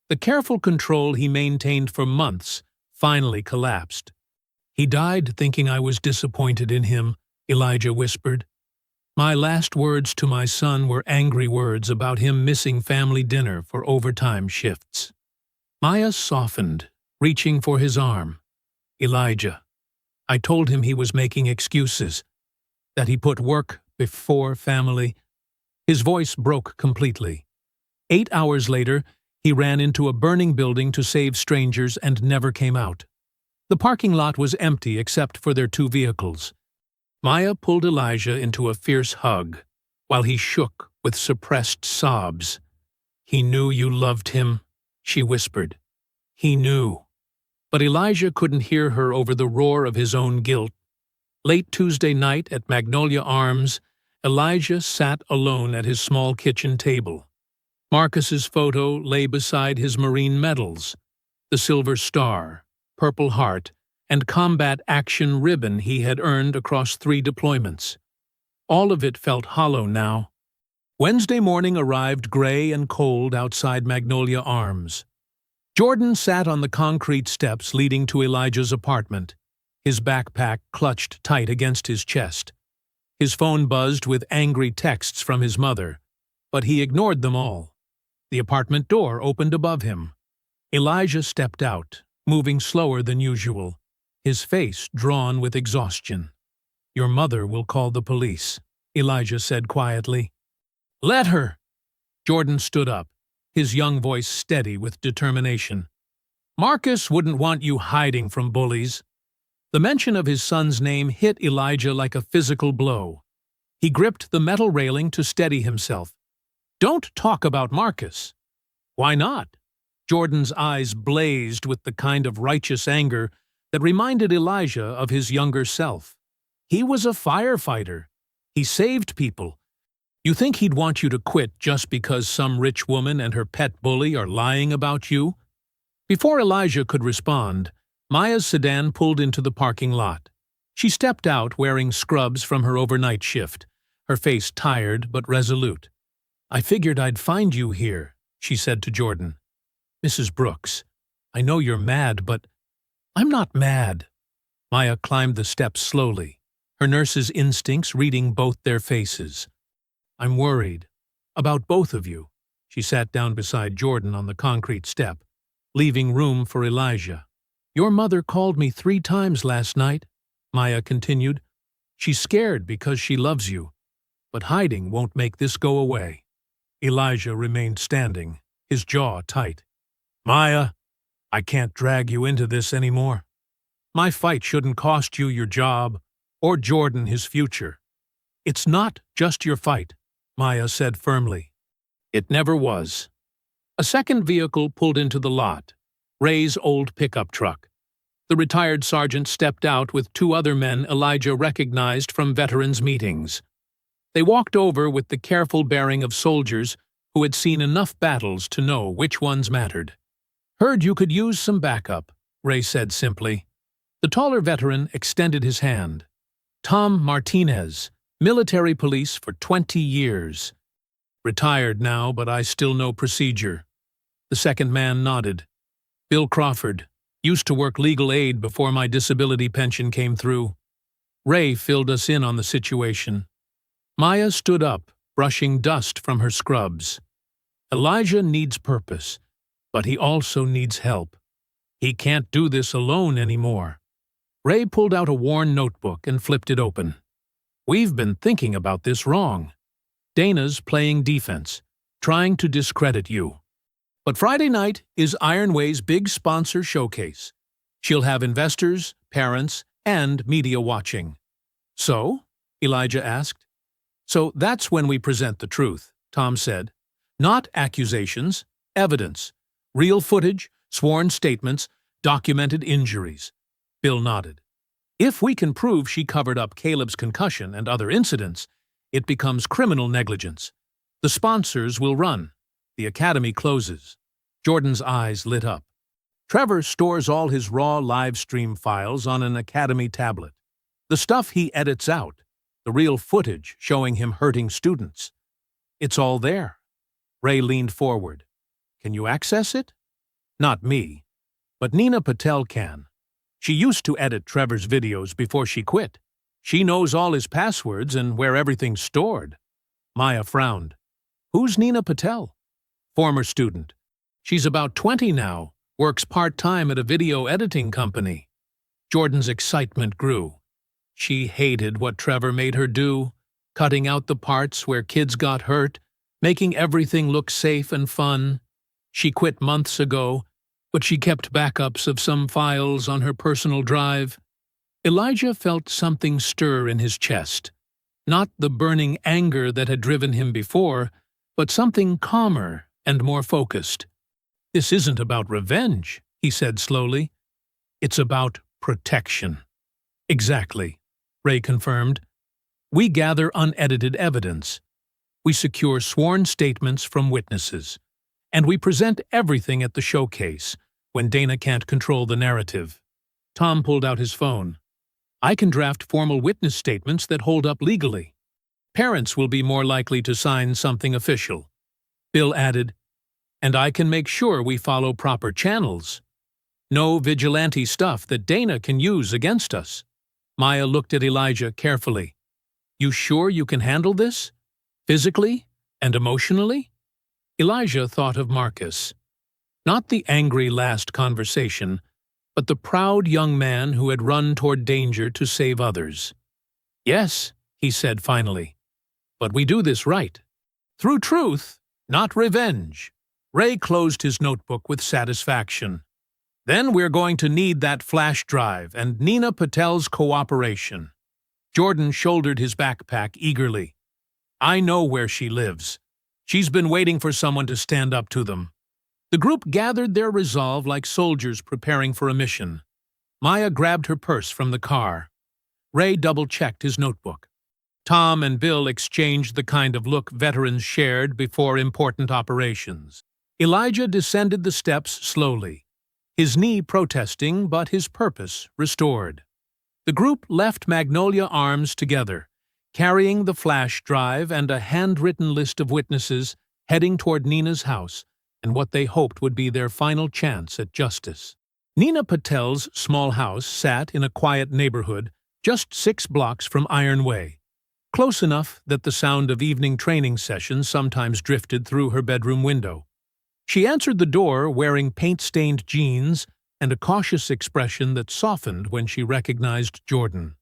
The careful control he maintained for months finally collapsed. "He died thinking I was disappointed in him," Elijah whispered. "My last words to my son were angry words about him missing family dinner for overtime shifts." Maya softened, reaching for his arm. "Elijah, I told him he was making excuses, that he put work before family." His voice broke completely. 8 hours later, he ran into a burning building to save strangers and never came out. The parking lot was empty except for their 2 vehicles. Maya pulled Elijah into a fierce hug, while he shook with suppressed sobs. "He knew you loved him," she whispered. "He knew." But Elijah couldn't hear her over the roar of his own guilt. Late Tuesday night at Magnolia Arms, Elijah sat alone at his small kitchen table. Marcus's photo lay beside his Marine medals, the Silver Star, Purple Heart, and Combat Action Ribbon he had earned across 3 deployments. All of it felt hollow now. Wednesday morning arrived gray and cold outside Magnolia Arms. Jordan sat on the concrete steps leading to Elijah's apartment, his backpack clutched tight against his chest. His phone buzzed with angry texts from his mother, but he ignored them all. The apartment door opened above him. Elijah stepped out, moving slower than usual, his face drawn with exhaustion. "Your mother will call the police," Elijah said quietly. "Let her!" Jordan stood up, his young voice steady with determination. "Marcus wouldn't want you hiding from bullies." The mention of his son's name hit Elijah like a physical blow. He gripped the metal railing to steady himself. "Don't talk about Marcus." "Why not?" Jordan's eyes blazed with the kind of righteous anger that reminded Elijah of his younger self. "He was a firefighter. He saved people. You think he'd want you to quit just because some rich woman and her pet bully are lying about you?" Before Elijah could respond, Maya's sedan pulled into the parking lot. She stepped out wearing scrubs from her overnight shift, her face tired but resolute. "I figured I'd find you here," she said to Jordan. "Mrs. Brooks, I know you're mad, but—" "I'm not mad." Maya climbed the steps slowly, her nurse's instincts reading both their faces. "I'm worried. About both of you." She sat down beside Jordan on the concrete step, leaving room for Elijah. "Your mother called me 3 times last night," Maya continued. "She's scared because she loves you, but hiding won't make this go away." Elijah remained standing, his jaw tight. "Maya, I can't drag you into this anymore. My fight shouldn't cost you your job, or Jordan his future." "It's not just your fight," Maya said firmly. "It never was." A second vehicle pulled into the lot, Ray's old pickup truck. The retired sergeant stepped out with 2 other men Elijah recognized from veterans' meetings. They walked over with the careful bearing of soldiers who had seen enough battles to know which ones mattered. "Heard you could use some backup," Ray said simply. The taller veteran extended his hand. "Tom Martinez, military police for 20 years. Retired now, but I still know procedure." The second man nodded. "Bill Crawford. Used to work legal aid before my disability pension came through." Ray filled us in on the situation. Maya stood up, brushing dust from her scrubs. Elijah needs purpose, but he also needs help. He can't do this alone anymore. Ray pulled out a worn notebook and flipped it open. We've been thinking about this wrong. Dana's playing defense, trying to discredit you. But Friday night is Ironway's big sponsor showcase. She'll have investors, parents, and media watching. So? Elijah asked. So that's when we present the truth, Tom said. Not accusations, evidence. Real footage, sworn statements, documented injuries. Bill nodded. If we can prove she covered up Caleb's concussion and other incidents, it becomes criminal negligence. The sponsors will run. The academy closes. Jordan's eyes lit up. Trevor stores all his raw live stream files on an academy tablet. The stuff he edits out, the real footage showing him hurting students. It's all there. Ray leaned forward. Can you access it? Not me, but Nina Patel can. She used to edit Trevor's videos before she quit. She knows all his passwords and where everything's stored. Maya frowned. Who's Nina Patel? Former student. She's about 20 now, works part-time at a video editing company. Jordan's excitement grew. She hated what Trevor made her do, cutting out the parts where kids got hurt, making everything look safe and fun. She quit months ago, but she kept backups of some files on her personal drive. Elijah felt something stir in his chest. Not the burning anger that had driven him before, but something calmer and more focused. This isn't about revenge, he said slowly. It's about protection. Exactly, Ray confirmed. We gather unedited evidence. We secure sworn statements from witnesses. And we present everything at the showcase, when Dana can't control the narrative. Tom pulled out his phone. I can draft formal witness statements that hold up legally. Parents will be more likely to sign something official. Bill added, and I can make sure we follow proper channels. No vigilante stuff that Dana can use against us. Maya looked at Elijah carefully. You sure you can handle this? Physically and emotionally? Elijah thought of Marcus. Not the angry last conversation, but the proud young man who had run toward danger to save others. Yes, he said finally, but we do this right. Through truth, not revenge. Ray closed his notebook with satisfaction. Then we're going to need that flash drive and Nina Patel's cooperation. Jordan shouldered his backpack eagerly. I know where she lives. She's been waiting for someone to stand up to them. The group gathered their resolve like soldiers preparing for a mission. Maya grabbed her purse from the car. Ray double-checked his notebook. Tom and Bill exchanged the kind of look veterans shared before important operations. Elijah descended the steps slowly, his knee protesting but his purpose restored. The group left Magnolia Arms together, carrying the flash drive and a handwritten list of witnesses heading toward Nina's house and what they hoped would be their final chance at justice. Nina Patel's small house sat in a quiet neighborhood just 6 blocks from Ironway, close enough that the sound of evening training sessions sometimes drifted through her bedroom window. She answered the door wearing paint-stained jeans and a cautious expression that softened when she recognized Jordan.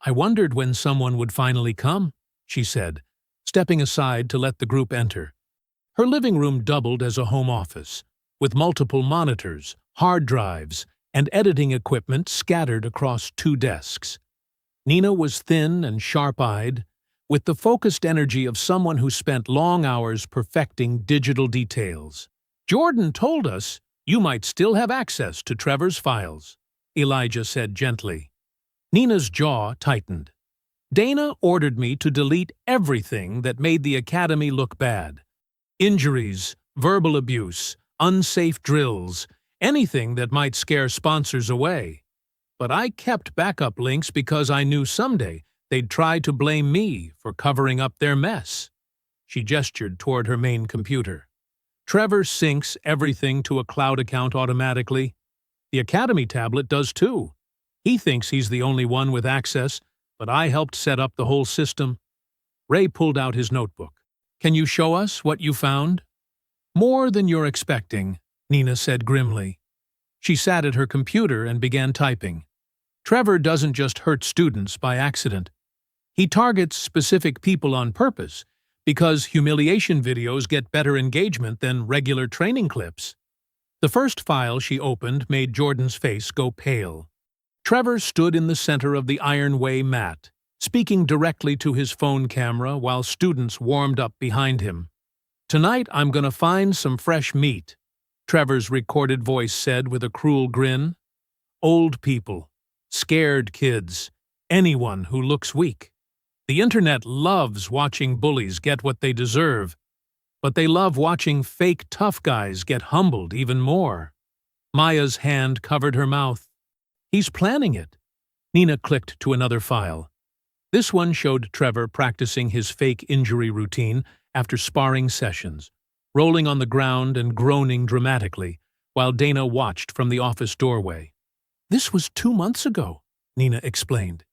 I wondered when someone would finally come, she said, stepping aside to let the group enter. Her living room doubled as a home office, with multiple monitors, hard drives, and editing equipment scattered across 2 desks. Nina was thin and sharp-eyed, with the focused energy of someone who spent long hours perfecting digital details. Jordan told us you might still have access to Trevor's files, Elijah said gently. Nina's jaw tightened. Dana ordered me to delete everything that made the academy look bad. Injuries, verbal abuse, unsafe drills, anything that might scare sponsors away. But I kept backup links because I knew someday they'd try to blame me for covering up their mess. She gestured toward her main computer. Trevor syncs everything to a cloud account automatically. The Academy tablet does too. He thinks he's the only one with access, but I helped set up the whole system. Ray pulled out his notebook. Can you show us what you found? More than you're expecting, Nina said grimly. She sat at her computer and began typing. Trevor doesn't just hurt students by accident. He targets specific people on purpose because humiliation videos get better engagement than regular training clips. The first file she opened made Jordan's face go pale. Trevor stood in the center of the Ironway mat, speaking directly to his phone camera while students warmed up behind him. "Tonight I'm gonna find some fresh meat," Trevor's recorded voice said with a cruel grin. "Old people, scared kids, anyone who looks weak. The internet loves watching bullies get what they deserve, but they love watching fake tough guys get humbled even more." Maya's hand covered her mouth. "He's planning it." Nina clicked to another file. This one showed Trevor practicing his fake injury routine after sparring sessions, rolling on the ground and groaning dramatically, while Dana watched from the office doorway. "This was 2 months ago," Nina explained.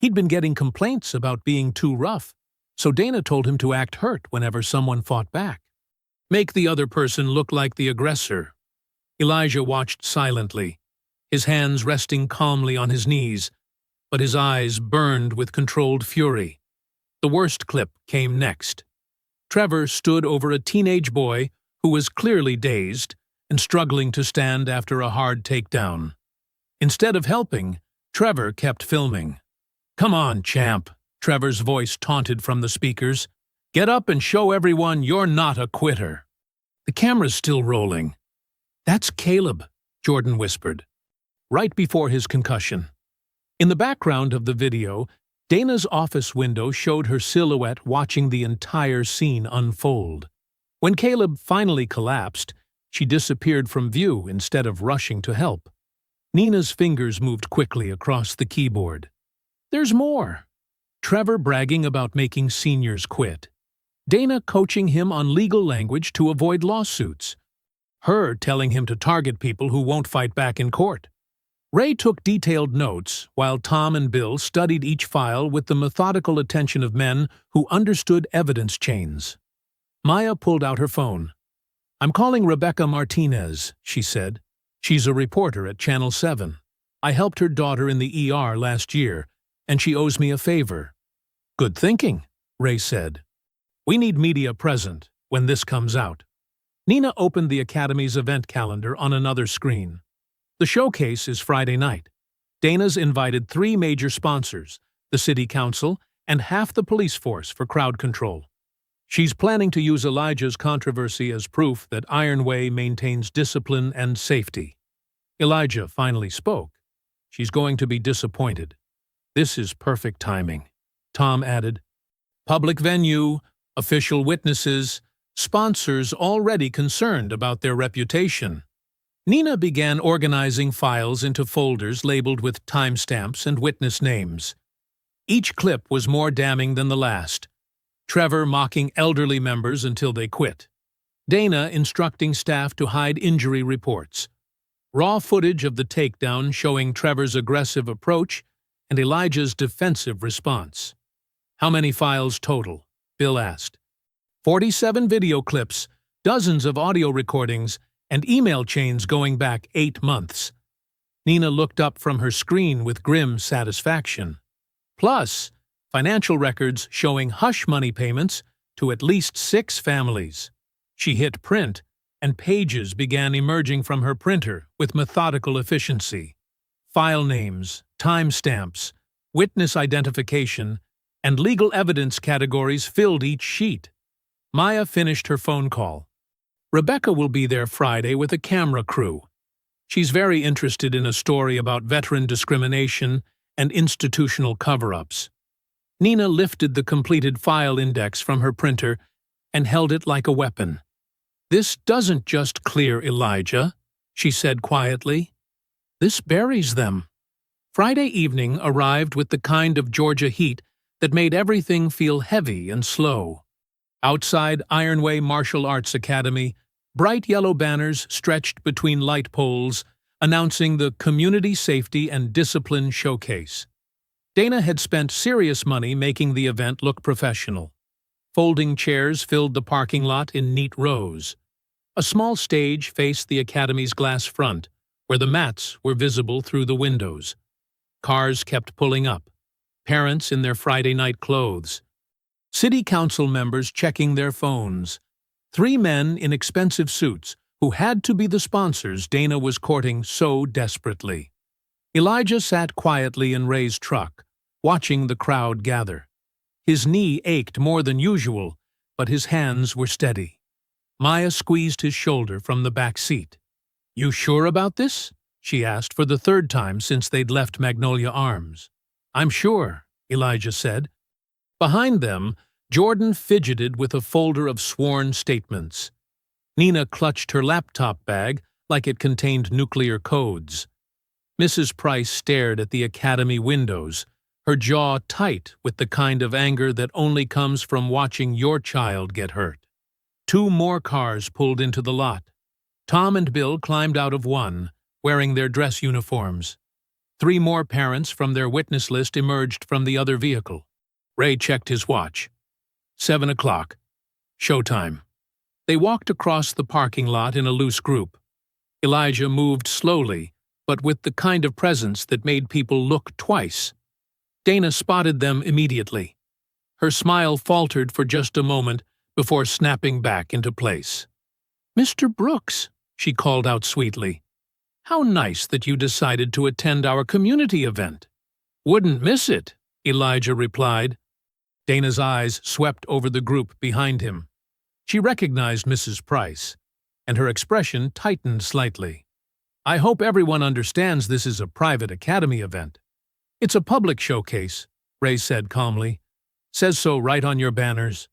"He'd been getting complaints about being too rough, so Dana told him to act hurt whenever someone fought back. Make the other person look like the aggressor." Elijah watched silently, his hands resting calmly on his knees, but his eyes burned with controlled fury. The worst clip came next. Trevor stood over a teenage boy who was clearly dazed and struggling to stand after a hard takedown. Instead of helping, Trevor kept filming. "Come on, champ," Trevor's voice taunted from the speakers. "Get up and show everyone you're not a quitter." "The camera's still rolling." "That's Caleb," Jordan whispered, right before his concussion. In the background of the video, Dana's office window showed her silhouette watching the entire scene unfold. When Caleb finally collapsed, she disappeared from view instead of rushing to help. Nina's fingers moved quickly across the keyboard. There's more. Trevor bragging about making seniors quit. Dana coaching him on legal language to avoid lawsuits. Her telling him to target people who won't fight back in court. Ray took detailed notes, while Tom and Bill studied each file with the methodical attention of men who understood evidence chains. Maya pulled out her phone. "I'm calling Rebecca Martinez," she said. "She's a reporter at Channel 7. I helped her daughter in the ER last year, and she owes me a favor." "Good thinking," Ray said. "We need media present when this comes out." Nina opened the Academy's event calendar on another screen. The showcase is Friday night. Dana's invited 3 major sponsors, the city council, and half the police force for crowd control. She's planning to use Elijah's controversy as proof that Ironway maintains discipline and safety. Elijah finally spoke. "She's going to be disappointed." "This is perfect timing," Tom added. "Public venue, official witnesses, sponsors already concerned about their reputation." Nina began organizing files into folders labeled with timestamps and witness names. Each clip was more damning than the last. Trevor mocking elderly members until they quit. Dana instructing staff to hide injury reports. Raw footage of the takedown showing Trevor's aggressive approach and Elijah's defensive response. "How many files total?" Bill asked. 47 video clips, dozens of audio recordings, and email chains going back 8 months. Nina looked up from her screen with grim satisfaction. Plus, financial records showing hush money payments to at least 6 families. She hit print, and pages began emerging from her printer with methodical efficiency. File names, timestamps, witness identification, and legal evidence categories filled each sheet. Maya finished her phone call. "Rebecca will be there Friday with a camera crew. She's very interested in a story about veteran discrimination and institutional cover-ups." Nina lifted the completed file index from her printer and held it like a weapon. "This doesn't just clear Elijah," she said quietly. "This buries them." Friday evening arrived with the kind of Georgia heat that made everything feel heavy and slow. Outside Ironway Martial Arts Academy, bright yellow banners stretched between light poles, announcing the Community Safety and Discipline Showcase. Dana had spent serious money making the event look professional. Folding chairs filled the parking lot in neat rows. A small stage faced the academy's glass front, where the mats were visible through the windows. Cars kept pulling up, parents in their Friday night clothes, city council members checking their phones, 3 men in expensive suits who had to be the sponsors Dana was courting so desperately. Elijah sat quietly in Ray's truck, watching the crowd gather. His knee ached more than usual, but his hands were steady. Maya squeezed his shoulder from the back seat. "You sure about this?" she asked for the 3rd time since they'd left Magnolia Arms. "I'm sure," Elijah said. Behind them, Jordan fidgeted with a folder of sworn statements. Nina clutched her laptop bag like it contained nuclear codes. Mrs. Price stared at the academy windows, her jaw tight with the kind of anger that only comes from watching your child get hurt. 2 more cars pulled into the lot. Tom and Bill climbed out of one, wearing their dress uniforms. 3 more parents from their witness list emerged from the other vehicle. Ray checked his watch. 7 o'clock. Showtime. They walked across the parking lot in a loose group. Elijah moved slowly, but with the kind of presence that made people look twice. Dana spotted them immediately. Her smile faltered for just a moment before snapping back into place. "Mr. Brooks," she called out sweetly, "how nice that you decided to attend our community event." "Wouldn't miss it," Elijah replied. Dana's eyes swept over the group behind him. She recognized Mrs. Price, and her expression tightened slightly. "I hope everyone understands this is a private academy event." "It's a public showcase," Ray said calmly. "Says so right on your banners."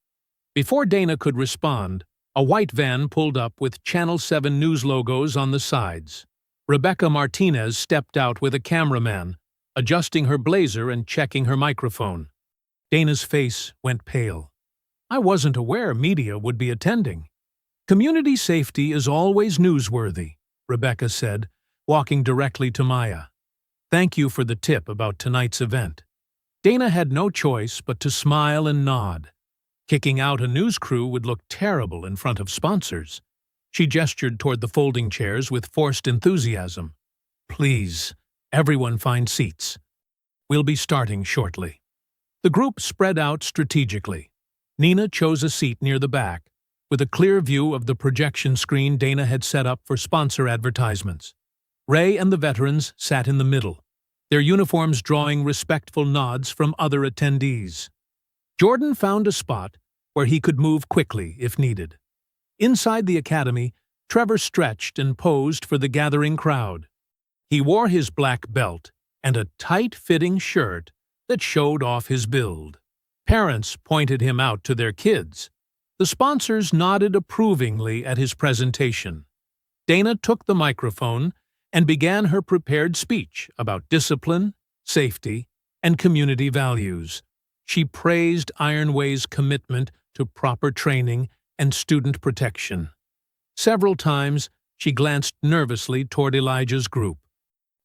Before Dana could respond, a white van pulled up with Channel 7 news logos on the sides. Rebecca Martinez stepped out with a cameraman, adjusting her blazer and checking her microphone. Dana's face went pale. "I wasn't aware media would be attending." "Community safety is always newsworthy," Rebecca said, walking directly to Maya. "Thank you for the tip about tonight's event." Dana had no choice but to smile and nod. Kicking out a news crew would look terrible in front of sponsors. She gestured toward the folding chairs with forced enthusiasm. "Please, everyone find seats. We'll be starting shortly." The group spread out strategically. Nina chose a seat near the back, with a clear view of the projection screen Dana had set up for sponsor advertisements. Ray and the veterans sat in the middle, their uniforms drawing respectful nods from other attendees. Jordan found a spot where he could move quickly if needed. Inside the academy, Trevor stretched and posed for the gathering crowd. He wore his black belt and a tight-fitting shirt that showed off his build. Parents pointed him out to their kids. The sponsors nodded approvingly at his presentation. Dana took the microphone and began her prepared speech about discipline, safety, and community values. She praised Ironway's commitment to proper training and student protection. Several times, she glanced nervously toward Elijah's group.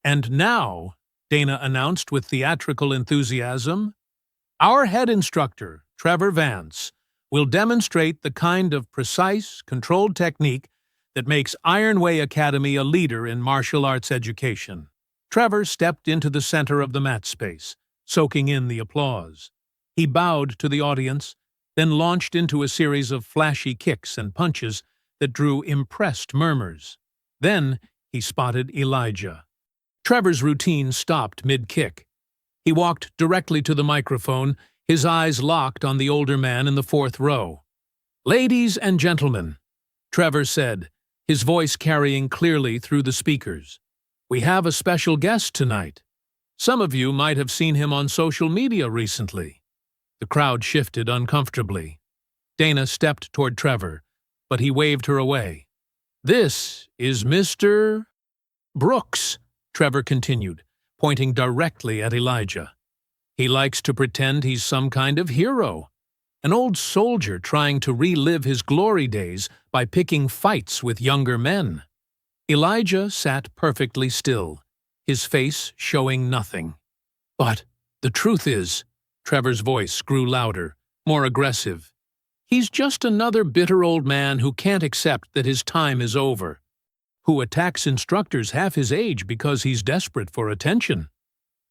"And now," Dana announced with theatrical enthusiasm, "our head instructor, Trevor Vance, will demonstrate the kind of precise, controlled technique that makes Ironway Academy a leader in martial arts education." Trevor stepped into the center of the mat space, soaking in the applause. He bowed to the audience, then launched into a series of flashy kicks and punches that drew impressed murmurs. Then he spotted Elijah. Trevor's routine stopped mid-kick. He walked directly to the microphone, his eyes locked on the older man in the 4th row. "Ladies and gentlemen," Trevor said, his voice carrying clearly through the speakers, "we have a special guest tonight. Some of you might have seen him on social media recently." The crowd shifted uncomfortably. Dana stepped toward Trevor, but he waved her away. "This is Mr. Brooks," Trevor continued, pointing directly at Elijah. "He likes to pretend he's some kind of hero, an old soldier trying to relive his glory days by picking fights with younger men." Elijah sat perfectly still, his face showing nothing. "But the truth is," Trevor's voice grew louder, more aggressive, He's just another bitter old man who can't accept that his time is over, who attacks instructors half his age because he's desperate for attention.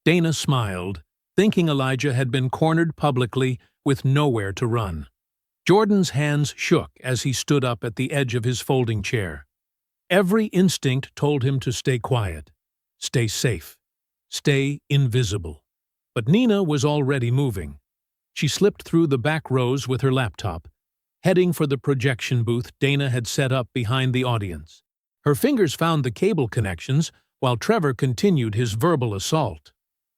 Dana smiled, thinking Elijah had been cornered publicly with nowhere to run. Jordan's hands shook as he stood up at the edge of his folding chair. Every instinct told him to stay quiet, stay safe, stay invisible. But Nina was already moving. She slipped through the back rows with her laptop, heading for the projection booth Dana had set up behind the audience. Her fingers found the cable connections while Trevor continued his verbal assault.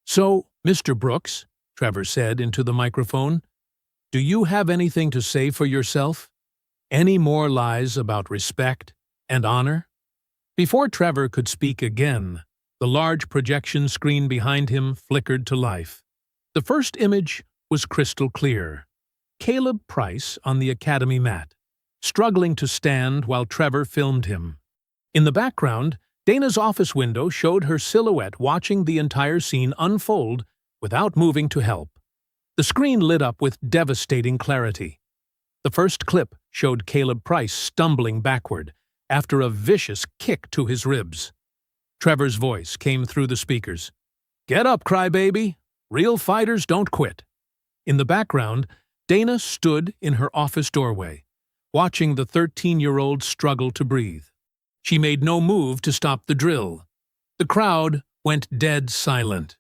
"So, Mr. Brooks," Trevor said into the microphone, "do you have anything to say for yourself? Any more lies about respect and honor?" Before Trevor could speak again, the large projection screen behind him flickered to life. The first image was crystal clear. Caleb Price on the academy mat, struggling to stand while Trevor filmed him. In the background, Dana's office window showed her silhouette watching the entire scene unfold without moving to help. The screen lit up with devastating clarity. The first clip showed Caleb Price stumbling backward after a vicious kick to his ribs. Trevor's voice came through the speakers. "Get up, crybaby! Real fighters don't quit." In the background, Dana stood in her office doorway, watching the 13-year-old struggle to breathe. She made no move to stop the drill. The crowd went dead silent.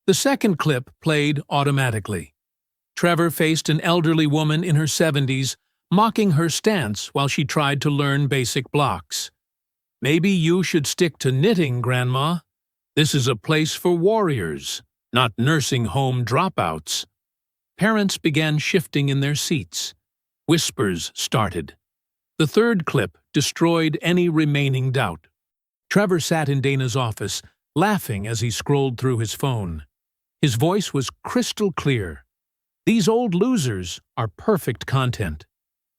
The second clip played automatically. Trevor faced an elderly woman in her 70s, mocking her stance while she tried to learn basic blocks. "Maybe you should stick to knitting, Grandma. This is a place for warriors, not nursing home dropouts." Parents began shifting in their seats. Whispers started. The third clip destroyed any remaining doubt. Trevor sat in Dana's office, laughing as he scrolled through his phone. His voice was crystal clear. These old losers are perfect content.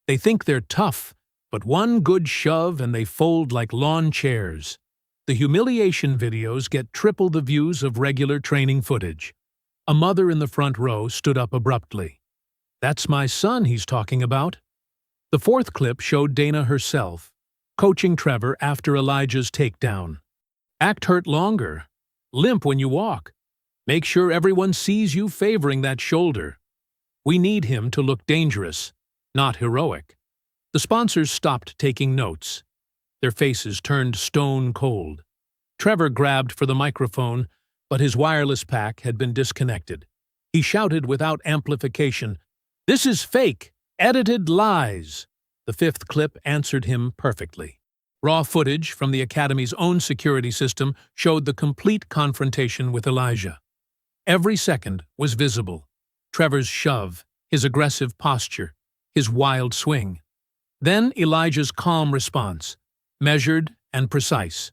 They think they're tough, but one good shove and they fold like lawn chairs. The humiliation videos get triple the views of regular training footage. A mother in the front row stood up abruptly. "That's my son he's talking about." The fourth clip showed Dana herself, coaching Trevor after Elijah's takedown. "Act hurt longer. Limp when you walk. Make sure everyone sees you favoring that shoulder. We need him to look dangerous, not heroic." The sponsors stopped taking notes. Their faces turned stone cold. Trevor grabbed for the microphone, but his wireless pack had been disconnected. He shouted without amplification, "This is fake! Edited lies!" The fifth clip answered him perfectly. Raw footage from the Academy's own security system showed the complete confrontation with Elijah. Every second was visible. Trevor's shove, his aggressive posture, his wild swing. Then Elijah's calm response, measured and precise.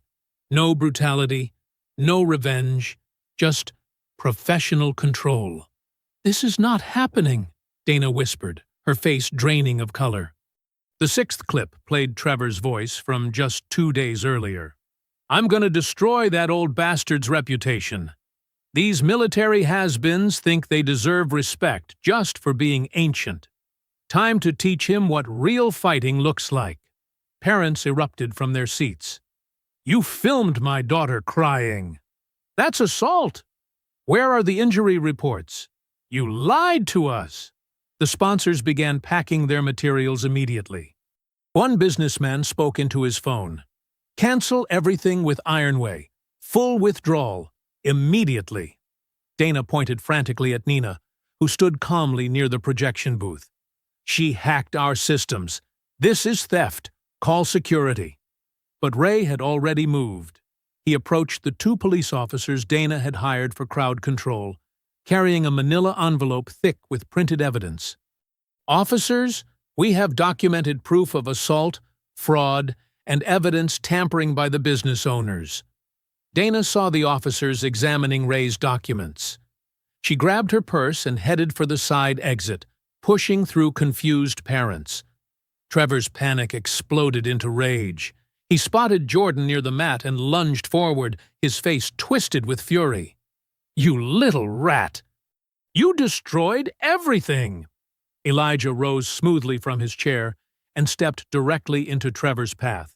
No brutality, no revenge, just professional control. "This is not happening," Dana whispered, her face draining of color. The sixth clip played Trevor's voice from just 2 days earlier. "I'm gonna destroy that old bastard's reputation. These military has-beens think they deserve respect just for being ancient. Time to teach him what real fighting looks like." Parents erupted from their seats. "You filmed my daughter crying. That's assault. Where are the injury reports? You lied to us." The sponsors began packing their materials immediately. One businessman spoke into his phone. "Cancel everything with Ironway. Full withdrawal. Immediately." Dana pointed frantically at Nina, who stood calmly near the projection booth. "She hacked our systems. This is theft. Call security." But Ray had already moved. He approached the 2 police officers Dana had hired for crowd control, carrying a manila envelope thick with printed evidence. "Officers, we have documented proof of assault, fraud, and evidence tampering by the business owners." Dana saw the officers examining Ray's documents. She grabbed her purse and headed for the side exit, pushing through confused parents. Trevor's panic exploded into rage. He spotted Jordan near the mat and lunged forward, his face twisted with fury. "You little rat! You destroyed everything!" Elijah rose smoothly from his chair and stepped directly into Trevor's path.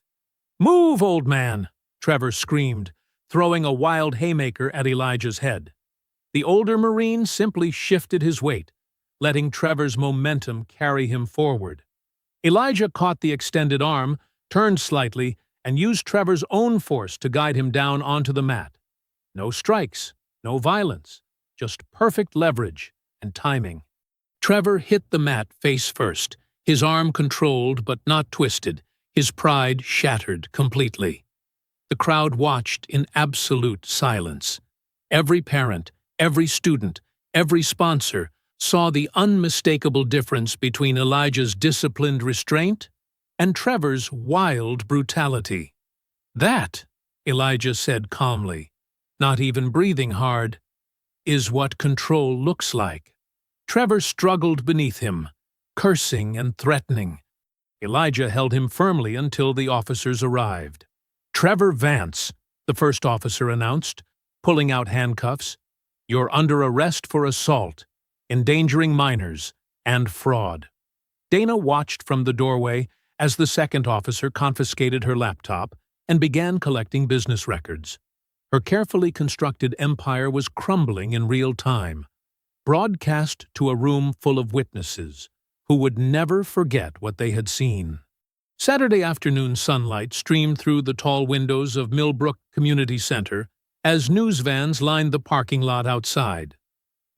"Move, old man!" Trevor screamed, throwing a wild haymaker at Elijah's head. The older Marine simply shifted his weight, letting Trevor's momentum carry him forward. Elijah caught the extended arm, turned slightly, and used Trevor's own force to guide him down onto the mat. No strikes, no violence, just perfect leverage and timing. Trevor hit the mat face first, his arm controlled but not twisted, his pride shattered completely. The crowd watched in absolute silence. Every parent, every student, every sponsor saw the unmistakable difference between Elijah's disciplined restraint and Trevor's wild brutality. "That," Elijah said calmly, not even breathing hard, "is what control looks like." Trevor struggled beneath him, cursing and threatening. Elijah held him firmly until the officers arrived. "Trevor Vance," the first officer announced, pulling out handcuffs, "you're under arrest for assault, endangering minors, and fraud." Dana watched from the doorway as the second officer confiscated her laptop and began collecting business records. Her carefully constructed empire was crumbling in real time, broadcast to a room full of witnesses who would never forget what they had seen. Saturday afternoon sunlight streamed through the tall windows of Millbrook Community Center as news vans lined the parking lot outside.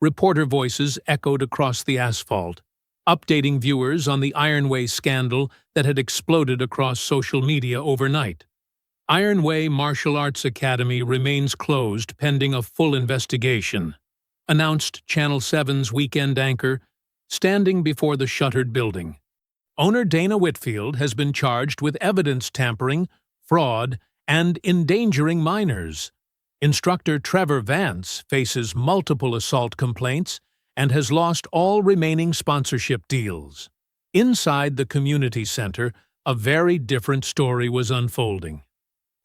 Reporter voices echoed across the asphalt, updating viewers on the Ironway scandal that had exploded across social media overnight. Ironway Martial Arts Academy remains closed pending a full investigation, announced Channel 7's weekend anchor, standing before the shuttered building. Owner Dana Whitfield has been charged with evidence tampering, fraud, and endangering minors. Instructor Trevor Vance faces multiple assault complaints and has lost all remaining sponsorship deals. Inside the community center, a very different story was unfolding.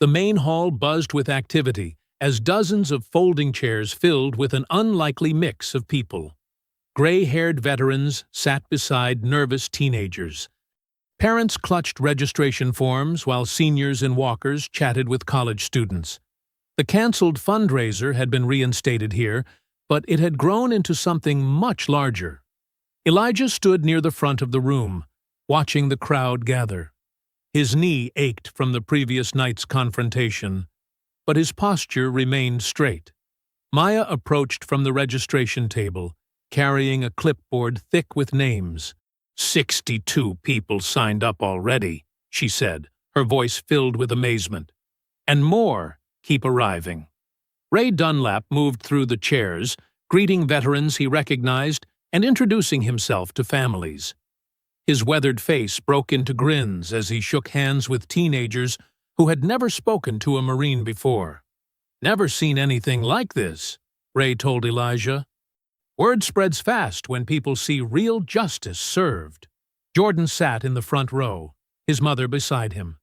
The main hall buzzed with activity as dozens of folding chairs filled with an unlikely mix of people. Gray-haired veterans sat beside nervous teenagers. Parents clutched registration forms while seniors and walkers chatted with college students. The canceled fundraiser had been reinstated here, but it had grown into something much larger. Elijah stood near the front of the room, watching the crowd gather. His knee ached from the previous night's confrontation, but his posture remained straight. Maya approached from the registration table, carrying a clipboard thick with names. 62 people signed up already, she said, her voice filled with amazement. And more keep arriving. Ray Dunlap moved through the chairs, greeting veterans he recognized and introducing himself to families. His weathered face broke into grins as he shook hands with teenagers who had never spoken to a Marine before. "Never seen anything like this," Ray told Elijah. "Word spreads fast when people see real justice served." Jordan sat in the front row, his mother beside him.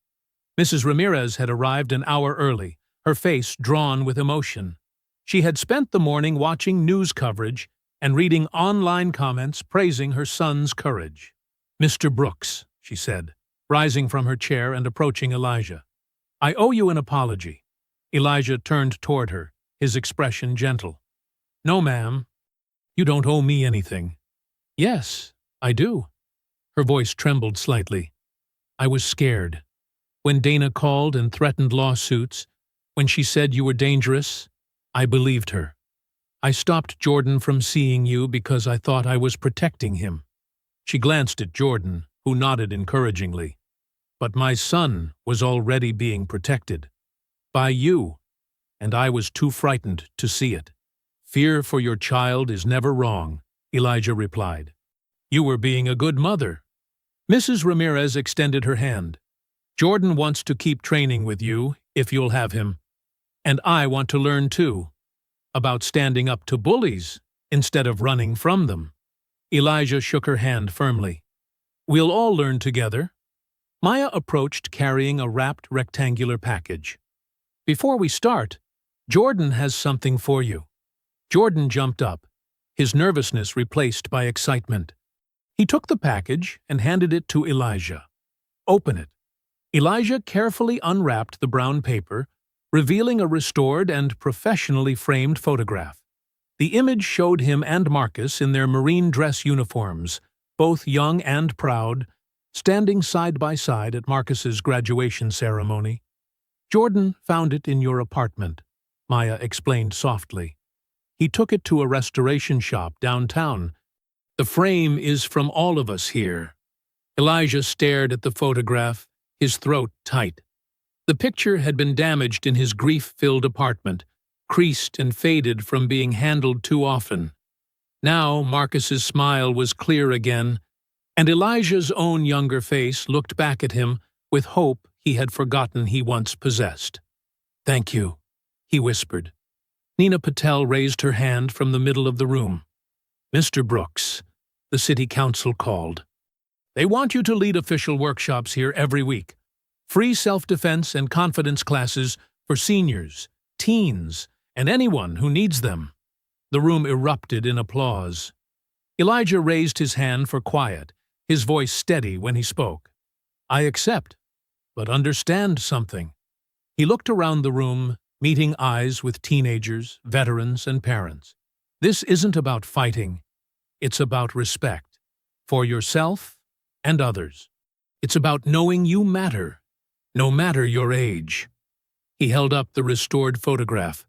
Mrs. Ramirez had arrived an hour early, her face drawn with emotion. She had spent the morning watching news coverage and reading online comments praising her son's courage. "Mr. Brooks," she said, rising from her chair and approaching Elijah, "I owe you an apology." Elijah turned toward her, his expression gentle. "No, ma'am. You don't owe me anything." "Yes, I do." Her voice trembled slightly. "I was scared. When Dana called and threatened lawsuits, when she said you were dangerous, I believed her. I stopped Jordan from seeing you because I thought I was protecting him." She glanced at Jordan, who nodded encouragingly. "But my son was already being protected. By you, and I was too frightened to see it." "Fear for your child is never wrong," Elijah replied. "You were being a good mother." Mrs. Ramirez extended her hand. "Jordan wants to keep training with you, if you'll have him. And I want to learn too. About standing up to bullies instead of running from them." Elijah shook her hand firmly. "We'll all learn together." Maya approached carrying a wrapped rectangular package. "Before we start, Jordan has something for you." Jordan jumped up, his nervousness replaced by excitement. He took the package and handed it to Elijah. "Open it." Elijah carefully unwrapped the brown paper, revealing a restored and professionally framed photograph. The image showed him and Marcus in their Marine dress uniforms, both young and proud, standing side by side at Marcus's graduation ceremony. "Jordan found it in your apartment," Maya explained softly. "He took it to a restoration shop downtown. The frame is from all of us here." Elijah stared at the photograph, his throat tight. The picture had been damaged in his grief-filled apartment, creased and faded from being handled too often. Now Marcus's smile was clear again, and Elijah's own younger face looked back at him with hope he had forgotten he once possessed. "Thank you," he whispered. Nina Patel raised her hand from the middle of the room. "Mr. Brooks," the city council called. "They want you to lead official workshops here every week. Free self-defense and confidence classes for seniors, teens, and anyone who needs them." The room erupted in applause. Elijah raised his hand for quiet, his voice steady when he spoke. "I accept, but understand something." He looked around the room, meeting eyes with teenagers, veterans, and parents. "This isn't about fighting. It's about respect. For yourself and others. It's about knowing you matter, no matter your age." He held up the restored photograph.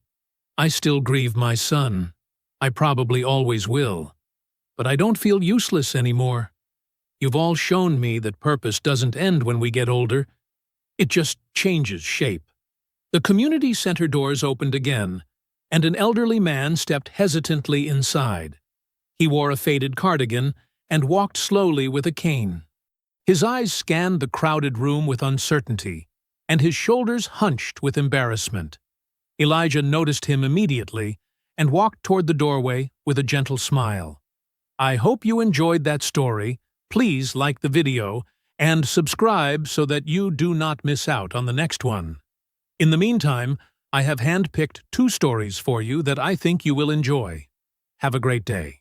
"I still grieve my son. I probably always will. But I don't feel useless anymore. You've all shown me that purpose doesn't end when we get older. It just changes shape." The community center doors opened again, and an elderly man stepped hesitantly inside. He wore a faded cardigan and walked slowly with a cane. His eyes scanned the crowded room with uncertainty, and his shoulders hunched with embarrassment. Elijah noticed him immediately and walked toward the doorway with a gentle smile. "I hope you enjoyed that story. Please like the video and subscribe so that you do not miss out on the next one. In the meantime, I have handpicked 2 stories for you that I think you will enjoy. Have a great day.